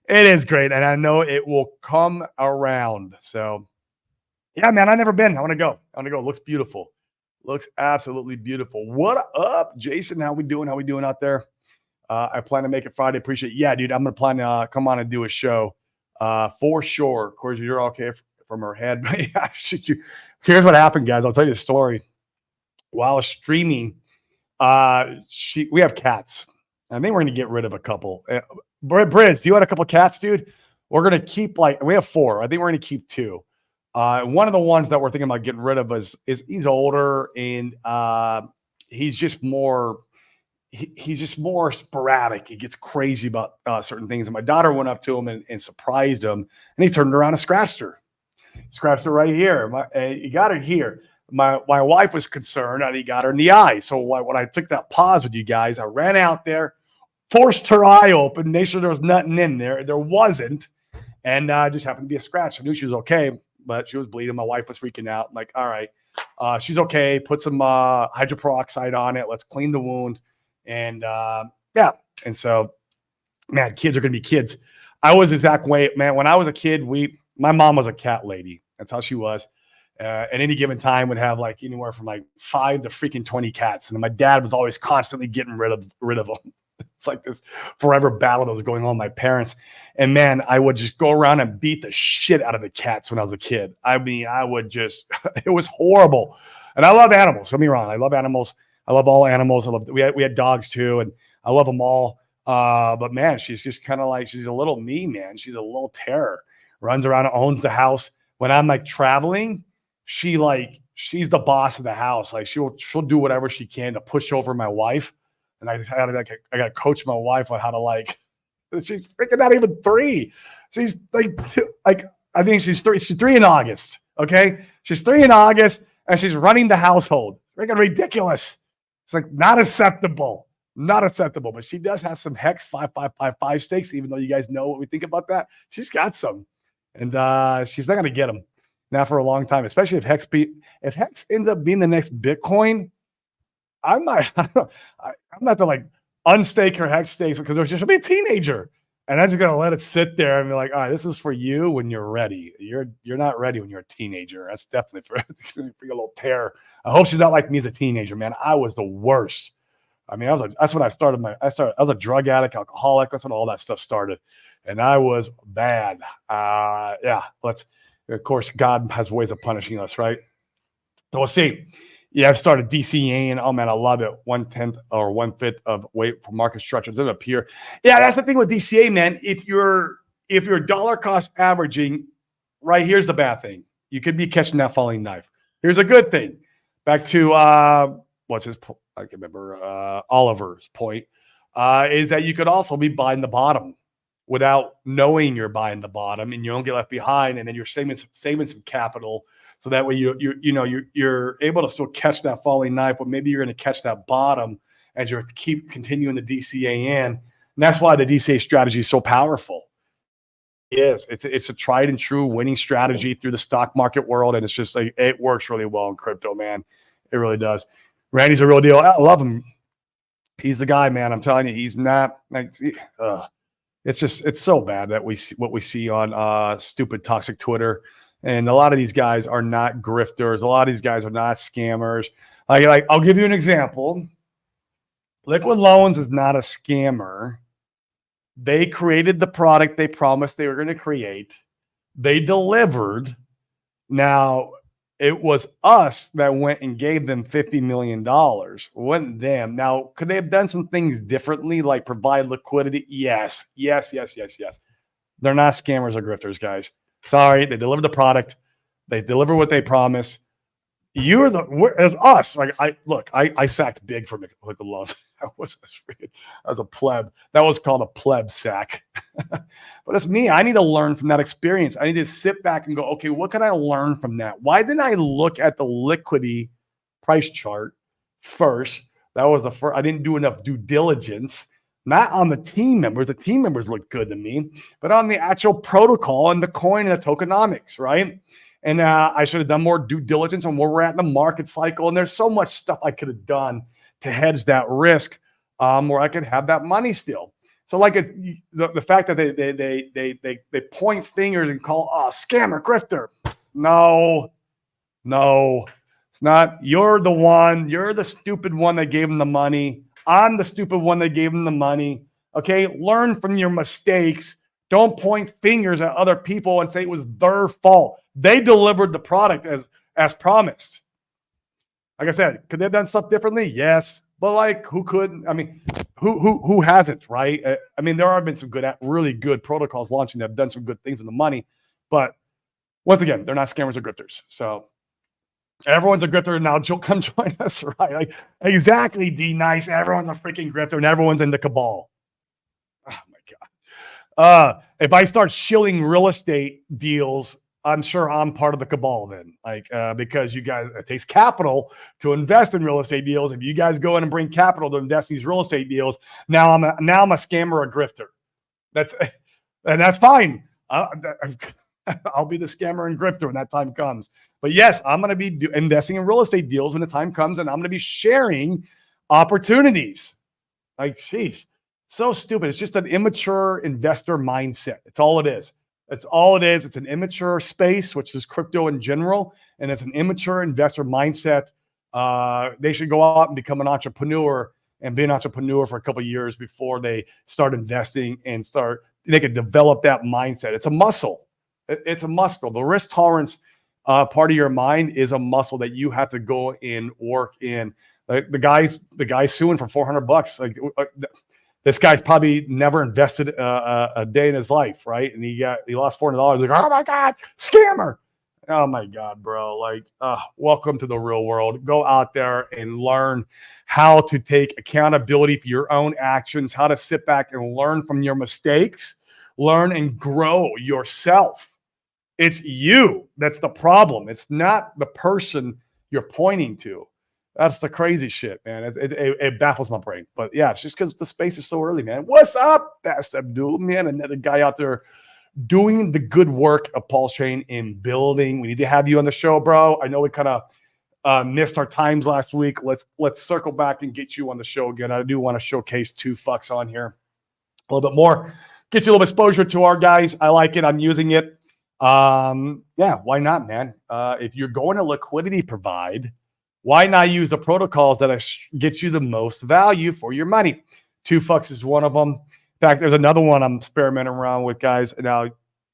It is great, and I know it will come around. So, yeah, man, I've never been. I want to go. It looks beautiful. Looks absolutely beautiful. What up, Jason? How we doing? Out there? I plan to make it Friday. Appreciate it. Yeah, dude, I'm going to plan to come on and do a show for sure. Of course, you're okay from her head. But yeah, here's what happened, guys. I'll tell you the story. While I was streaming, we have cats. I think we're going to get rid of a couple. Briz, do you have a couple cats, dude? We're going to keep we have 4. I think we're going to keep 2. One of the ones that we're thinking about getting rid of is he's older and he's just more sporadic. He gets crazy about certain things. And my daughter went up to him and surprised him, and he turned around and scratched her right here. He got her here. My wife was concerned that he got her in the eye. So when I took that pause with you guys, I ran out there, forced her eye open, made sure there was nothing in there. There wasn't. And just happened to be a scratch. I knew she was okay, but she was bleeding. My wife was freaking out. I'm like, all right, she's okay. Put some hydroperoxide on it. Let's clean the wound. And yeah. And so, man, kids are going to be kids. I was the exact way, man. When I was a kid, my mom was a cat lady. That's how she was. At any given time would have like anywhere from like 5 to freaking 20 cats. And my dad was always constantly getting rid of them. It's like this forever battle that was going on with my parents. And man, I would just go around and beat the shit out of the cats when I was a kid. I mean, I would just, it was horrible. And I love animals. Don't get me wrong. I love animals. I love all animals. We had dogs too, and I love them all. But man, she's just kind of like, she's a little me, man. She's a little terror. Runs around and owns the house. When I'm like traveling, she's the boss of the house. Like she'll do whatever she can to push over my wife. And I got to coach my wife on how to she's freaking not even 3. She's I think she's 3. She's 3 in August. Okay. She's 3 in August and she's running the household. Freaking ridiculous. It's like not acceptable, but she does have some Hex 5555 stakes, even though you guys know what we think about that. She's got some, and she's not going to get them now for a long time, especially if Hex ends up being the next Bitcoin. I'm not to unstake her Hex stakes because she'll be a teenager, and I'm just going to let it sit there and be like, all right, this is for you when you're ready. You're not ready when you're a teenager. That's definitely for your little tear. I hope she's not like me as a teenager, man. I was the worst. I mean, that's when I started. I was a drug addict, alcoholic. That's when all that stuff started, and I was bad. Yeah. Of course, God has ways of punishing us, right? So we'll see. Yeah, I've started DCAing. Oh man, I love it. 1/10 or 1/5 of weight for market structures. It up here. Yeah, that's the thing with DCA, man. If you're dollar cost averaging, right, here's the bad thing. You could be catching that falling knife. Here's a good thing. Back to what's his? I can remember Oliver's point is that you could also be buying the bottom without knowing you're buying the bottom, and you don't get left behind, and then you're saving some capital. So that way you're able to still catch that falling knife, but maybe you're going to catch that bottom as you keep continuing the DCA in. And that's why the DCA strategy is so powerful. It's a tried and true winning strategy through the stock market world. And it's just like, it works really well in crypto, man. It really does. Randy's a real deal. I love him. He's the guy, man. I'm telling you, he's not it's so bad that what we see on stupid toxic Twitter. And a lot of these guys are not grifters. A lot of these guys are not scammers. Like I'll give you an example. Liquid Loans is not a scammer. They created the product they promised they were going to create. They delivered. Now, it was us that went and gave them $50 million. It wasn't them. Now, could they have done some things differently, like provide liquidity? Yes. They're not scammers or grifters, guys. Sorry, they delivered the product. They deliver what they promise. as us. Like I sacked big for like the loans. I was a pleb. That was called a pleb sack. But it's me. I need to learn from that experience. I need to sit back and go, okay, what can I learn from that? Why didn't I look at the liquidity price chart first? That was the first. I didn't do enough due diligence, not on the team members. The team members looked good to me, but on the actual protocol and the coin and the tokenomics, right? And I should have done more due diligence on where we're at in the market cycle. And there's so much stuff I could have done to hedge that risk, where I could have that money still. So like the fact that they point fingers and call scammer, grifter. No, it's not. You're the one. You're the stupid one that gave them the money. I'm the stupid one that gave them the money. Okay, learn from your mistakes. Don't point fingers at other people and say it was their fault. They delivered the product as promised. Like I said, could they have done stuff differently? Yes, but like who couldn't? I mean, who hasn't, right? I mean, there have been some really good protocols launching that have done some good things with the money, but once again, they're not scammers or grifters. So everyone's a grifter now. Come join us, right? Like exactly, D nice. Everyone's a freaking grifter, and everyone's in the cabal. Oh my god! If I start shilling real estate deals, I'm sure I'm part of the cabal then, like because you guys, it takes capital to invest in real estate deals. If you guys go in and bring capital to invest in these real estate deals, now I'm a scammer or a grifter. That's fine. I'll be the scammer and grifter when that time comes. But yes, I'm going to be investing in real estate deals when the time comes, and I'm going to be sharing opportunities. Like, geez, so stupid. It's just an immature investor mindset. It's all it is. That's all it is. It's an immature space, which is crypto in general, and it's an immature investor mindset. They should go out and become an entrepreneur and be an entrepreneur for a couple of years before they start investing and they can develop that mindset. It's a muscle. It's a muscle. The risk tolerance part of your mind is a muscle that you have to go in, work in. Like the guy's suing for $400. Like this guy's probably never invested a day in his life, right? And he lost $400. Like, oh my god, scammer! Oh my god, bro! Like, welcome to the real world. Go out there and learn how to take accountability for your own actions. How to sit back and learn from your mistakes. Learn and grow yourself. It's you that's the problem. It's not the person you're pointing to. That's the crazy shit, man. It baffles my brain. But yeah, it's just because the space is so early, man. What's up? That's Abdul, man. Another guy out there doing the good work of Pulse Chain in building. We need to have you on the show, bro. I know we kind of missed our times last week. Let's circle back and get you on the show again. I do want to showcase 2 fucks on here a little bit more. Get you a little exposure to our guys. I like it. I'm using it. Yeah, why not, man? If you're going to liquidity provide, why not use the protocols that gets you the most value for your money? 2 fucks is one of them. In fact, there's another one I'm experimenting around with, guys. Now,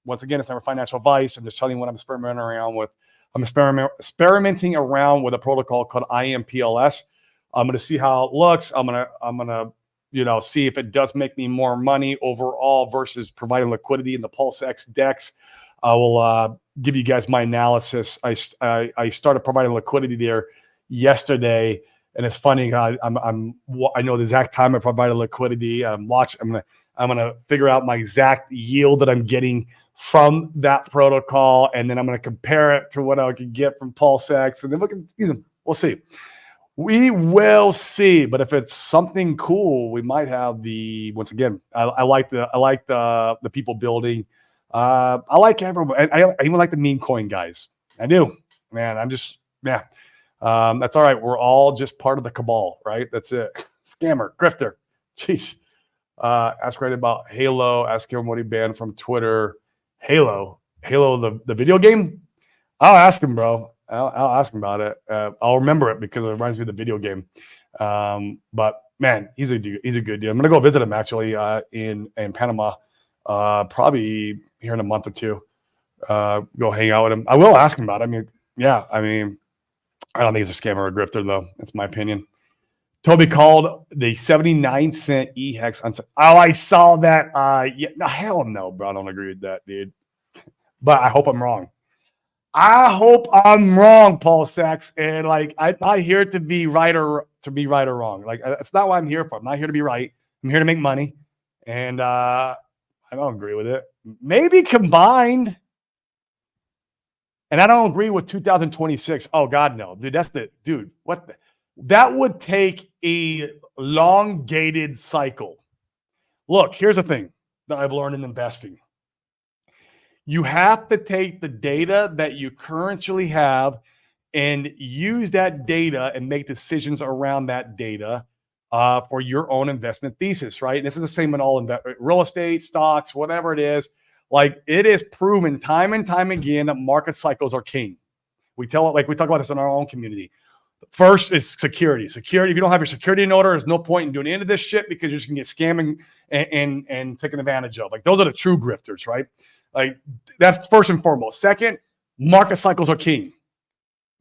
once again, it's never financial advice. I'm just telling you what I'm experimenting around with. I'm experimenting around with a protocol called IMPLS. I'm going to see how it looks. I'm gonna see if it does make me more money overall versus providing liquidity in the Pulse X DEX. I will give you guys my analysis. I started providing liquidity there yesterday, and it's funny. I know the exact time I provided liquidity. I'm gonna figure out my exact yield that I'm getting from that protocol, and then I'm gonna compare it to what I could get from PulseX, and then we'll see. We will see. But if it's something cool, we might have once again. I like the people building. I like everyone. I even like the meme coin guys. I do, man. That's all right. We're all just part of the cabal, right? That's it. Scammer, grifter. Jeez. Ask right about Halo. Ask him what he banned from Twitter. Halo, the video game. I'll ask him, bro. I'll ask him about it. I'll remember it because it reminds me of the video game. But man, he's a good dude. I'm gonna go visit him actually in Panama, probably here in a month or 2. Go hang out with him. I will ask him about it. I don't think he's a scammer or a grifter, though. That's my opinion. Toby called the 79-cent E-Hex. I saw that. Yeah, no, hell no, bro. I don't agree with that, dude. But I hope I'm wrong. I hope I'm wrong, Paul Sachs. And like, I'm not here to be right or wrong. Like, that's not what I'm here for. I'm not here to be right. I'm here to make money. And I don't agree with it. Maybe combined. And I don't agree with 2026. Oh God, no, dude. That would take a elongated cycle. Look, here's the thing that I've learned in investing. You have to take the data that you currently have and use that data and make decisions around that data for your own investment thesis, right? And this is the same in all real estate, stocks, whatever it is. Like, it is proven time and time again that market cycles are king. We talk about this in our own community. First is security. Security. If you don't have your security in order, there's no point in doing any of this shit because you're just gonna get scammed and taken advantage of. Like, those are the true grifters, right? Like, that's first and foremost. Second, market cycles are king.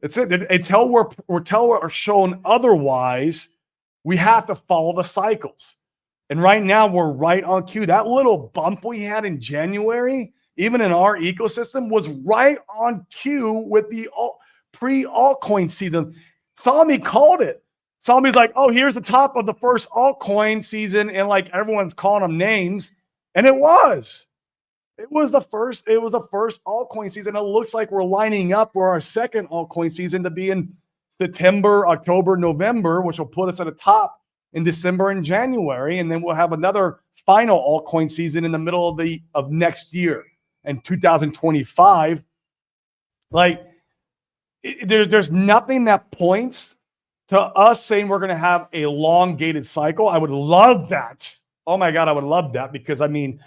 It's it. Until we're shown otherwise, we have to follow the cycles. And right now, we're right on cue. That little bump we had in January, even in our ecosystem, was right on cue with the pre-altcoin season. Salmi called it. Salmi's like, oh, here's the top of the first altcoin season, and like everyone's calling them names, and it was. It was the first altcoin season. It looks like we're lining up for our second altcoin season to be in September, October, November, which will put us at the top in December and January. And then we'll have another final altcoin season in the middle of next year in 2025. Like, there's nothing that points to us saying we're going to have a elongated cycle. I would love that. Oh my God, I would love that, because I mean,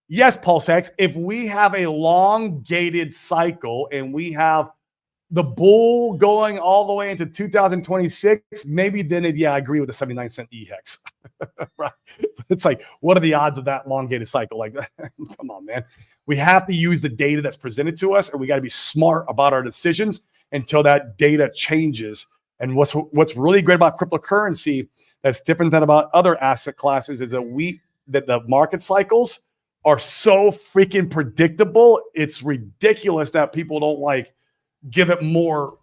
yes, Paul Sachs, if we have a elongated cycle and we have the bull going all the way into 2026, maybe then I agree with the 79-cent EHEX. Right? It's like, what are the odds of that elongated cycle? Like, come on, man. We have to use the data that's presented to us, and we got to be smart about our decisions until that data changes. And what's really great about cryptocurrency that's different than about other asset classes is that the market cycles are so freaking predictable. It's ridiculous that people don't give it more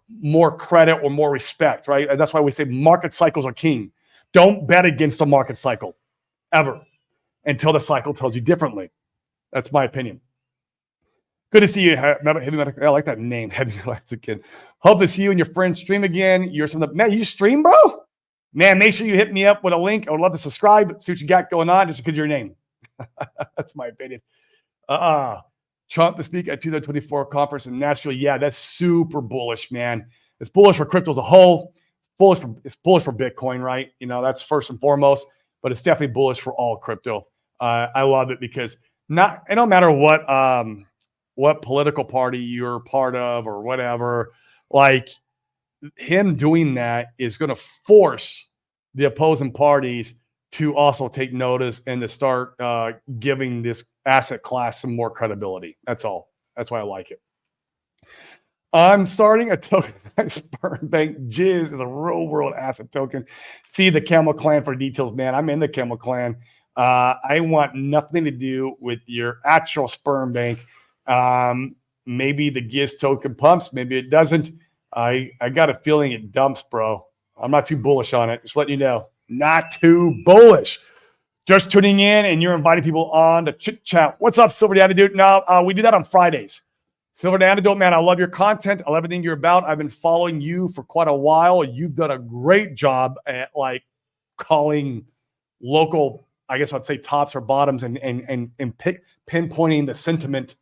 credit or more respect, right? And that's why we say market cycles are king. Don't bet against a market cycle ever until the cycle tells you differently. That's my opinion. Good to see you. I like that name, Heavy Mexican. Hope to see you and your friends stream again. Man, you stream, bro? Man, make sure you hit me up with a link. I would love to subscribe, see what you got going on, just because of your name. That's my opinion. Trump to speak at 2024 conference in Nashville. Yeah, that's super bullish, man. It's bullish for crypto as a whole. It's bullish for Bitcoin, right? That's first and foremost, but it's definitely bullish for all crypto. I love it because it don't matter what political party you're part of or whatever, like, him doing that is going to force the opposing parties to also take notice and to start giving this asset class some more credibility. That's all. That's why I like it. I'm starting a tokenized sperm bank. Jizz is a real world asset token. See the Camel Clan for details, man. I'm in the Camel Clan. I want nothing to do with your actual sperm bank. Maybe the Giz token pumps. Maybe it doesn't. I got a feeling it dumps, bro. I'm not too bullish on it. Just letting you know. Not too bullish. Just tuning in and you're inviting people on to chit chat. What's up, Silver the Antidote? No, we do that on Fridays. Silver the Antidote, man, I love your content. I love everything you're about. I've been following you for quite a while. You've done a great job at calling local, I guess I'd say tops or bottoms and pinpointing the sentiment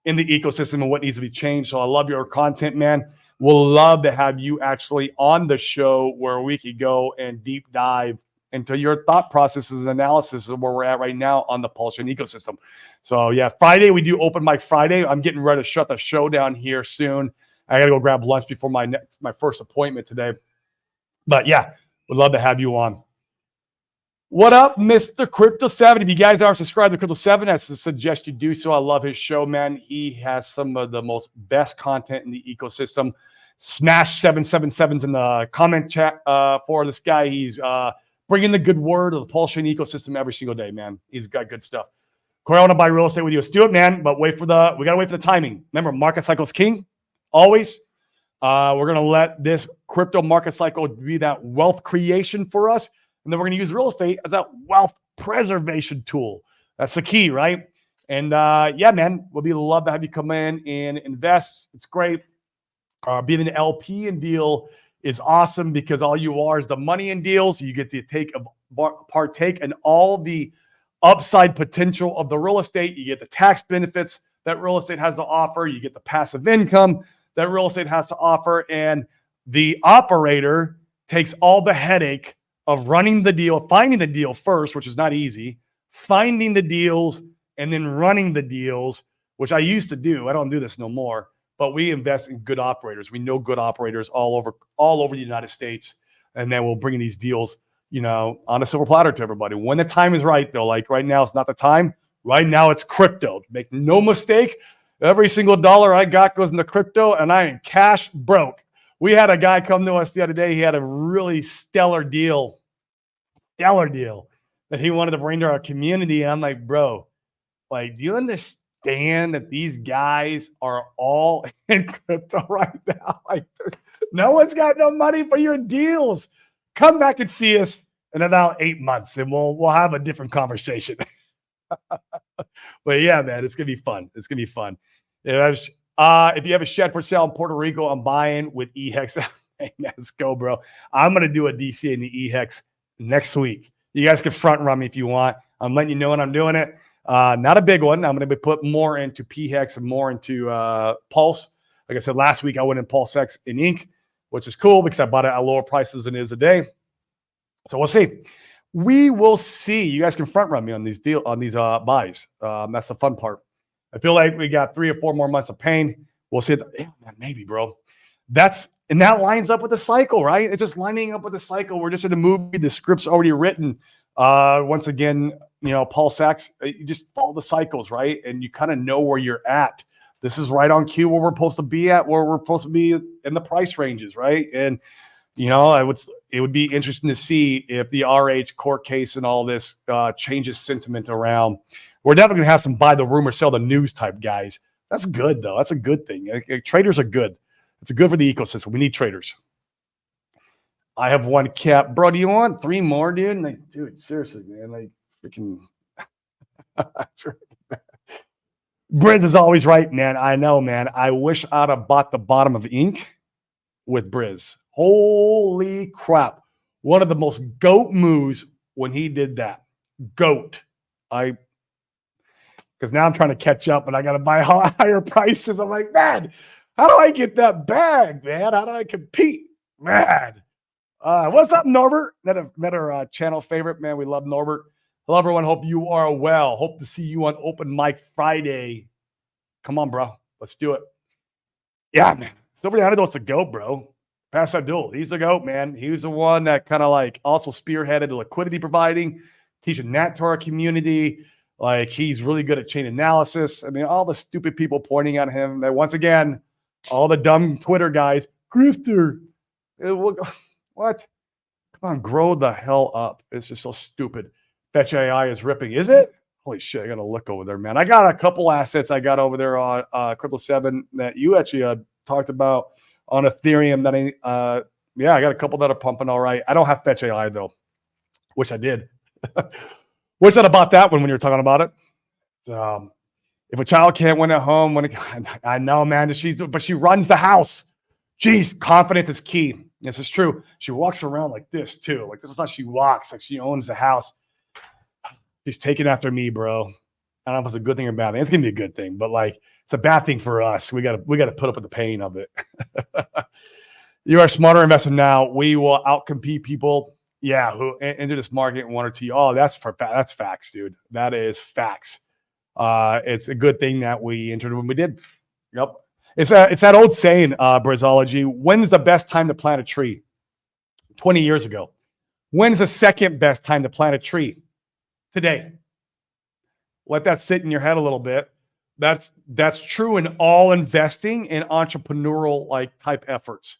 in the ecosystem and what needs to be changed. So I love your content, man. We'll love to have you actually on the show where we could go and deep dive into your thought processes and analysis of where we're at right now on the Pulse Chain ecosystem. So yeah, Friday, we do open mic Friday. I'm getting ready to shut the show down here soon. I got to go grab lunch before my first appointment today. But yeah, would love to have you on. What up, Mr. Crypto 7? If you guys aren't subscribed to Crypto 7, I suggest you do so. I love his show, man. He has some of the most best content in the ecosystem. Smash 777s in the comment chat for this guy. He's bringing the good word of the Pulse Chain ecosystem every single day, man. He's got good stuff. Corey, I want to buy real estate with you. Let's do it, man. But we got to wait for the timing. Remember, market cycle's king, always. We're going to let this crypto market cycle be that wealth creation for us. And then we're going to use real estate as that wealth preservation tool. That's the key, right? And yeah, man, we'll love to have you come in and invest. It's great. Being an LP in deal is awesome because all you are is the money in deals. You get to partake in all the upside potential of the real estate. You get the tax benefits that real estate has to offer. You get the passive income that real estate has to offer. And the operator takes all the headache of running the deal, finding the deal first, which is not easy, finding the deals, and then running the deals, which I used to do. I don't do this no more. But we invest in good operators. We know good operators all over the United States. And then we'll bring these deals, on a silver platter to everybody. When the time is right, though, like right now, it's not the time. Right now, it's crypto. Make no mistake. Every single dollar I got goes into crypto, and I am cash broke. We had a guy come to us the other day. He had a really stellar deal that he wanted to bring to our community. And I'm like, bro, like, do you understand that these guys are all in crypto right now? Like, no one's got no money for your deals. Come back and see us in about 8 months, and we'll have a different conversation. But yeah, man, it's gonna be fun. It's gonna be fun. If you have a shed for sale in Puerto Rico, I'm buying with eHex. Hey, man, let's go, bro. I'm gonna do a DC in the eHex next week. You guys can front run me if you want. I'm letting you know when I'm doing it. Not a big one. I'm going to put more into PHEX and more into Pulse. Like I said, last week I went in Pulse X in Inc., which is cool because I bought it at lower prices than it is a day. So we'll see. We will see. You guys can front run me on these buys. That's the fun part. I feel like we got 3 or 4 more months of pain. We'll see. Yeah, man, maybe, bro. That lines up with the cycle, right? It's just lining up with the cycle. We're just in a movie. The script's already written. Once again, Paul Sachs, you just follow the cycles, right? And you kind of know where you're at. This is right on cue where we're supposed to be at, where we're supposed to be in the price ranges, right? And, it would be interesting to see if the RH court case and all this changes sentiment around. We're definitely going to have some buy the rumor, sell the news type guys. That's good, though. That's a good thing. Traders are good. It's good for the ecosystem. We need traders. I have 1 cap. Bro, do you want 3 more, dude? Like, dude, seriously, man. Like, freaking. Briz is always right, man. I know, man. I wish I'd have bought the bottom of Ink with Briz. Holy crap. One of the most GOAT moves when he did that. GOAT. Because now I'm trying to catch up and I got to buy higher prices. I'm like, man, how do I get that bag, man? How do I compete? Man. What's up, Norbert? Another channel favorite, man. We love Norbert. Hello, everyone. Hope you are well. Hope to see you on Open Mic Friday. Come on, bro. Let's do it. Yeah, man. Nobody knows the GOAT, bro. Pass Abdul. He's the GOAT, man. He was the one that kind of like also spearheaded the liquidity providing, teaching that to our community. Like, he's really good at chain analysis. I mean, all the stupid people pointing at him. That once again, all the dumb Twitter guys, grifter. What? Come on, grow the hell up. It's just so stupid. Fetch AI is ripping. Is it? Holy shit, I got to look over there, man. I got a couple assets I got over there on Crypto 7 that you actually talked about on Ethereum. That I got a couple that are pumping all right. I don't have Fetch AI, though. Wish I did. Wish I'd have bought that one when you were talking about it. So, if a child can't win at home, I know, man. But she runs the house. Jeez, confidence is key. This is true. She walks around like this, too. Like, this is how she walks. Like, she owns the house. She's taking after me, bro. I don't know if it's a good thing or bad thing. It's going to be a good thing. But, like, it's a bad thing for us. We got to put up with the pain of it. You are a smarter investor now. We will outcompete people, who enter this market in 1 or 2. Oh, that's facts, dude. That is facts. It's a good thing that we entered when we did. Yep. It's that old saying, Brizology. When's the best time to plant a tree? 20 years ago. When's the second best time to plant a tree? Today. Let that sit in your head a little bit. That's true in all investing and entrepreneurial like type efforts,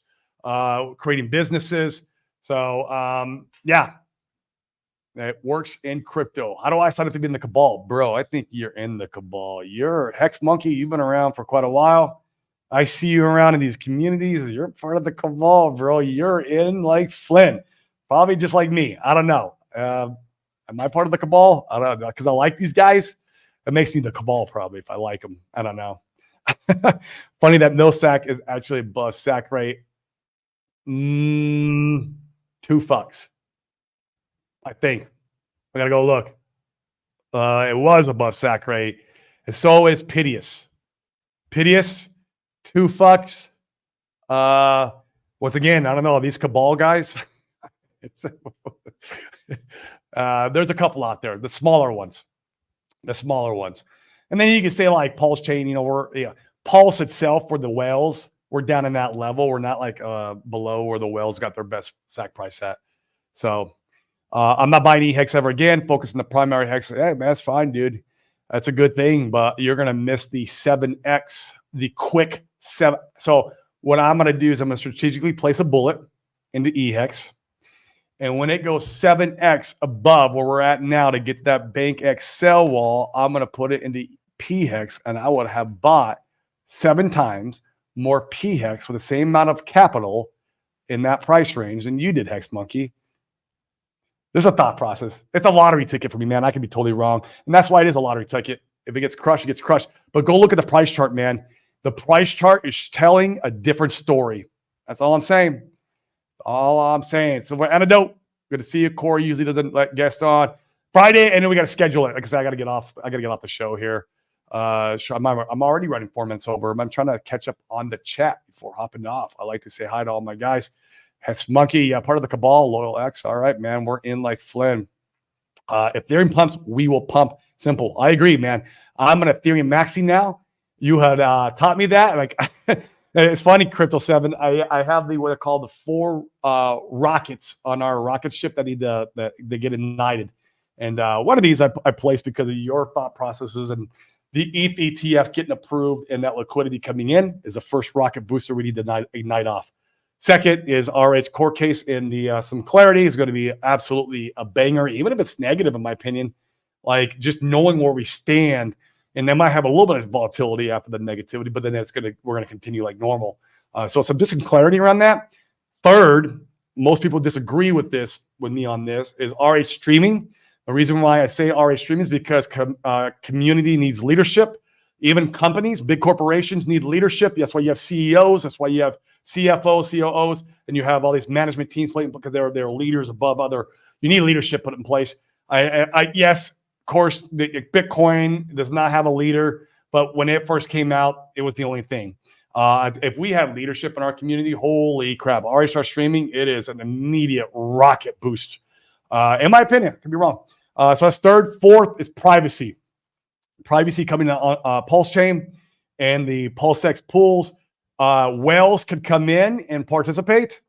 creating businesses. So It works in crypto. How do I sign up to be in the cabal? Bro, I think you're in the cabal. You're Hex Monkey. You've been around for quite a while. I see you around in these communities. You're part of the cabal, bro. You're in like Flynn. Probably just like me. I don't know. Am I part of the cabal? I don't know. Because I like these guys. It makes me the cabal probably if I like them. I don't know. Funny that Millsack is actually above sack rate. 2 fucks. I think. I gotta go look. It was above sack rate. And so is Piteous. Piteous, 2 fucks. Once again, I don't know. These cabal guys. There's a couple out there, the smaller ones. And then you can say like Pulse Chain, Pulse itself for the whales, we're down in that level. We're not like below where the whales got their best sack price at. So I'm not buying E-Hex ever again. Focus on the primary hex. Hey, man, that's fine, dude. That's a good thing, but you're going to miss the 7X, the quick 7. So what I'm going to do is I'm going to strategically place a bullet into E-Hex. And when it goes 7X above where we're at now to get to that Bank X sell wall, I'm going to put it into P-Hex, and I would have bought 7 times more P-Hex with the same amount of capital in that price range than you did, Hex Monkey. There's a thought process. It's a lottery ticket for me, man. I could be totally wrong. And that's why it is a lottery ticket. If it gets crushed, it gets crushed. But go look at the price chart, man. The price chart is telling a different story. That's all I'm saying. So we're antidote. Good to see you. Corey usually doesn't let guests on Friday, and then we got to schedule it. Like I said, I got to get off the show here. I'm already running 4 minutes over. I'm trying to catch up on the chat before hopping off. I like to say hi to all my guys. Hex Monkey, part of the cabal, Loyal X. All right, man. We're in like Flynn. If Ethereum pumps, we will pump. Simple. I agree, man. I'm an Ethereum maxi now. You had taught me that. Like, it's funny, Crypto 7. I have what I call the 4 rockets on our rocket ship that they get ignited. And one of these I placed because of your thought processes, and the ETH ETF getting approved and that liquidity coming in is the first rocket booster we need to ignite off. Second is RH core case in the some clarity is going to be absolutely a banger, even if it's negative, in my opinion. Like just knowing where we stand, and they might have a little bit of volatility after the negativity, but then we're gonna continue like normal. So some just some clarity around that. Third, most people disagree with me on this is RH streaming. The reason why I say RH streaming is because community needs leadership. Even companies, big corporations need leadership. That's why you have CEOs. That's why you have CFOs, COOs, and you have all these management teams playing because they're leaders above other. You need leadership put in place. Yes, of course, Bitcoin does not have a leader, but when it first came out, it was the only thing. If we had leadership in our community, holy crap! RH streaming, it is an immediate rocket boost. In my opinion, could be wrong. So that's third. Fourth is privacy. Privacy coming to Pulse Chain and the PulseX pools. Whales could come in and participate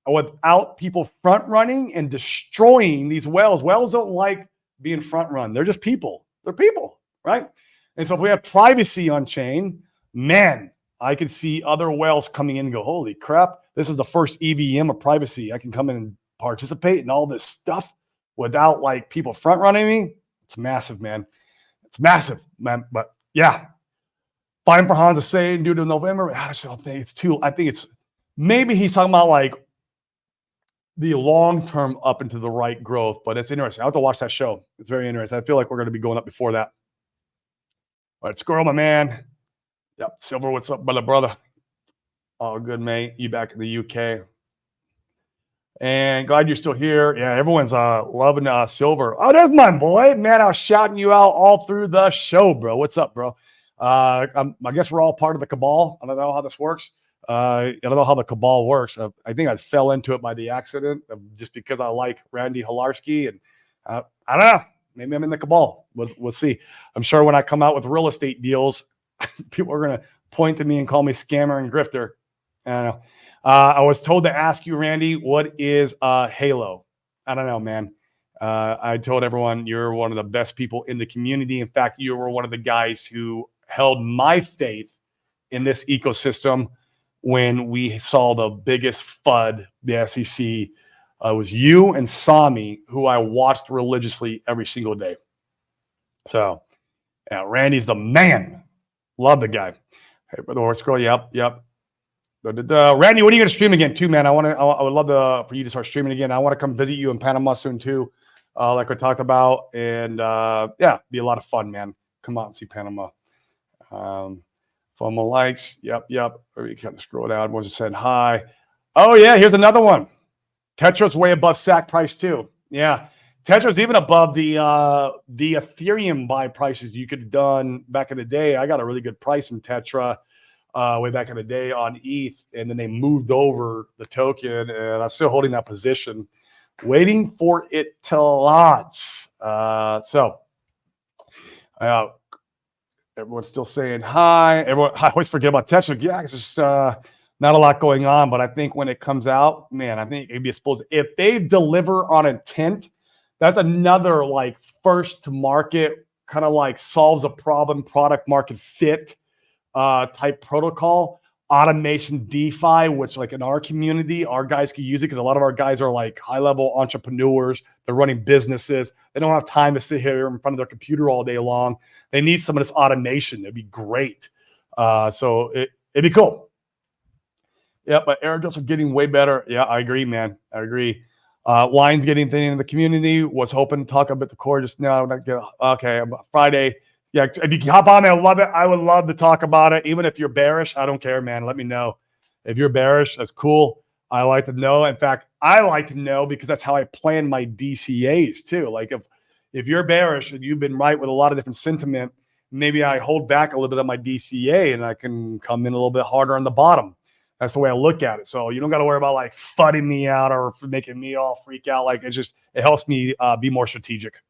without people front running and destroying these whales. Whales don't like being front run. They're just people. They're people, right? And so if we have privacy on chain, man, I could see other whales coming in and go, holy crap, this is the first EVM of privacy. I can come in and participate in all this stuff without like people front running me. It's massive, man. It's massive, man. But yeah, fine for Hans to say due to November. I think it's maybe he's talking about like the long-term up into the right growth, but it's interesting. I have to watch that show. It's very interesting. I feel like we're going to be going up before that. All right, Squirrel, my man. Yep, Silver, what's up, brother? Oh, good, mate. You back in the UK. And glad you're still here. Yeah, everyone's loving Silver. Oh, there's my boy. Man, I was shouting you out all through the show, bro. What's up, bro? I guess we're all part of the cabal. I don't know how this works. I don't know how the cabal works. I think I fell into it by the accident just because I like Randy Hilarski. And I don't know. Maybe I'm in the cabal. We'll see. I'm sure when I come out with real estate deals, people are going to point to me and call me scammer and grifter. I don't know. I was told to ask you, Randy, what is Halo? I don't know, man. I told everyone you're one of the best people in the community. In fact, you were one of the guys who held my faith in this ecosystem when we saw the biggest FUD the SEC It was you and Sami, who I watched religiously every single day. So, yeah, Randy's the man. Love the guy. Hey, brother horse girl. Yep. Randy, when are you going to stream again, too, man? I would love for you to start streaming again. I want to come visit you in Panama soon, too, like we talked about. And yeah, be a lot of fun, man. Come out and see Panama. FOMO likes. Yep. You kind of scroll down. Everyone's just saying hi. Oh, yeah, here's another one. Tetra's way above SAC price, too. Yeah. Tetra's even above the Ethereum buy prices you could have done back in the day. I got a really good price in Tetra way back in the day on ETH, and then they moved over the token, and I'm still holding that position, waiting for it to launch. Everyone's still saying hi. I always forget about Tetra. Yeah, it's just not a lot going on, but I think when it comes out, man, I think it'd be exposed. If they deliver on intent, that's another like first to market, kind of like solves a problem, product market fit type protocol, automation DeFi, which like in our community, our guys can use it because a lot of our guys are like high level entrepreneurs. They're running businesses. They don't have time to sit here in front of their computer all day long. They need some of this automation. It'd be great. So it'd be cool. Yeah, but airdrops are getting way better. Yeah, I agree, man. I agree. Lines getting thin in the community. Was hoping to talk about the core just now. Okay, Friday. Yeah, if you can hop on there, I love it. I would love to talk about it. Even if you're bearish, I don't care, man. Let me know. If you're bearish, that's cool. I like to know. In fact, I like to know because that's how I plan my DCAs too. Like if you're bearish and you've been right with a lot of different sentiment, maybe I hold back a little bit on my DCA and I can come in a little bit harder on the bottom. That's the way I look at it. So you don't got to worry about like fudding me out or making me all freak out. Like it helps me be more strategic.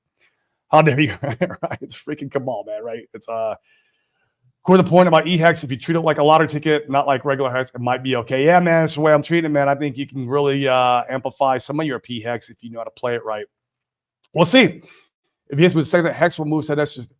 How dare you? Right? It's freaking cabal, man. Right? It's core the point about eHex. If you treat it like a lottery ticket, not like regular hex, it might be okay. Yeah, man. That's the way I'm treating it, man. I think you can really amplify some of your P hex if you know how to play it right. We'll see. If he hits with second hex, will move. So that's just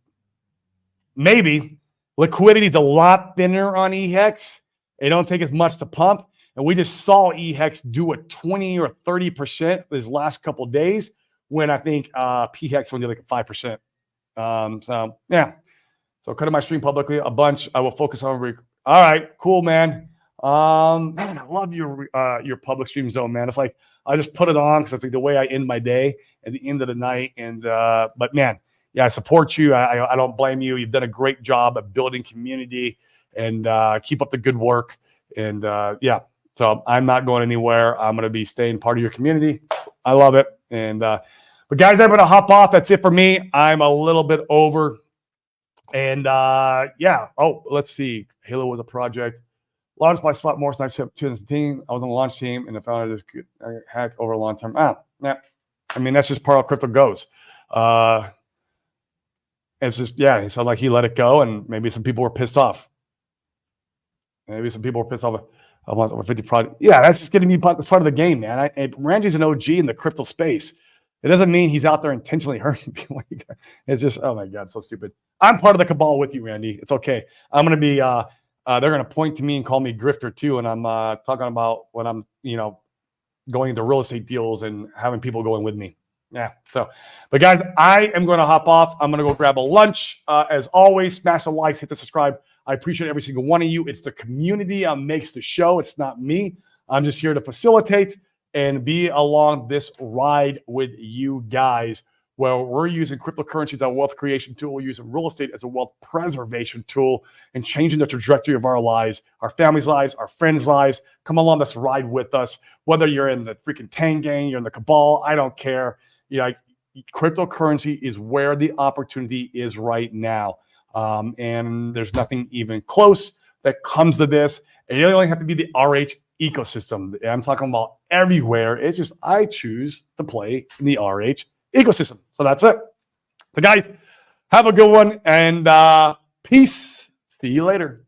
maybe liquidity is a lot thinner on eHex. It don't take as much to pump. And we just saw eHex do a 20 or 30% this last couple of days when I think PHEX only like 5%. So, yeah. So cutting my stream publicly a bunch. I will focus on all right, cool, man. Man, I love your public stream zone, man. It's like I just put it on because it's like the way I end my day at the end of the night. And but man, yeah, I support you. I don't blame you. You've done a great job of building community. And keep up the good work. And yeah, so I'm not going anywhere. I'm going to be staying part of your community. I love it. And but guys, I'm going to hop off. That's it for me. I'm a little bit over. And yeah. Oh, let's see. Halo was a project launched by Spot Morse 2017. I was on the launch team, and the founder just hacked over a long term. Yeah. I mean, that's just part of how crypto goes. It's just it sounded like he let it go, and maybe some people were pissed off. Maybe some people were pissed off over 50 projects. Yeah, that's just getting me. That's part of the game, man. Randy's an OG in the crypto space. It doesn't mean he's out there intentionally hurting people. It's just, oh my God, so stupid. I'm part of the cabal with you, Randy. It's okay. I'm going to be, they're going to point to me and call me grifter too. And I'm talking about when I'm, going into real estate deals and having people going with me. Yeah. So, but guys, I am going to hop off. I'm going to go grab a lunch. As always, smash the likes, hit the subscribe. I appreciate every single one of you. It's the community that makes the show. It's not me. I'm just here to facilitate and be along this ride with you guys where we're using cryptocurrency as a wealth creation tool. We're using real estate as a wealth preservation tool and changing the trajectory of our lives, our families' lives, our friends' lives. Come along this ride with us. Whether you're in the freaking Tang gang, you're in the cabal, I don't care. Cryptocurrency is where the opportunity is right now. And there's nothing even close that comes to this. And you don't only have to be the RH ecosystem. I'm talking about everywhere. It's just I choose to play in the RH ecosystem. So that's it. So guys, have a good one and peace. See you later.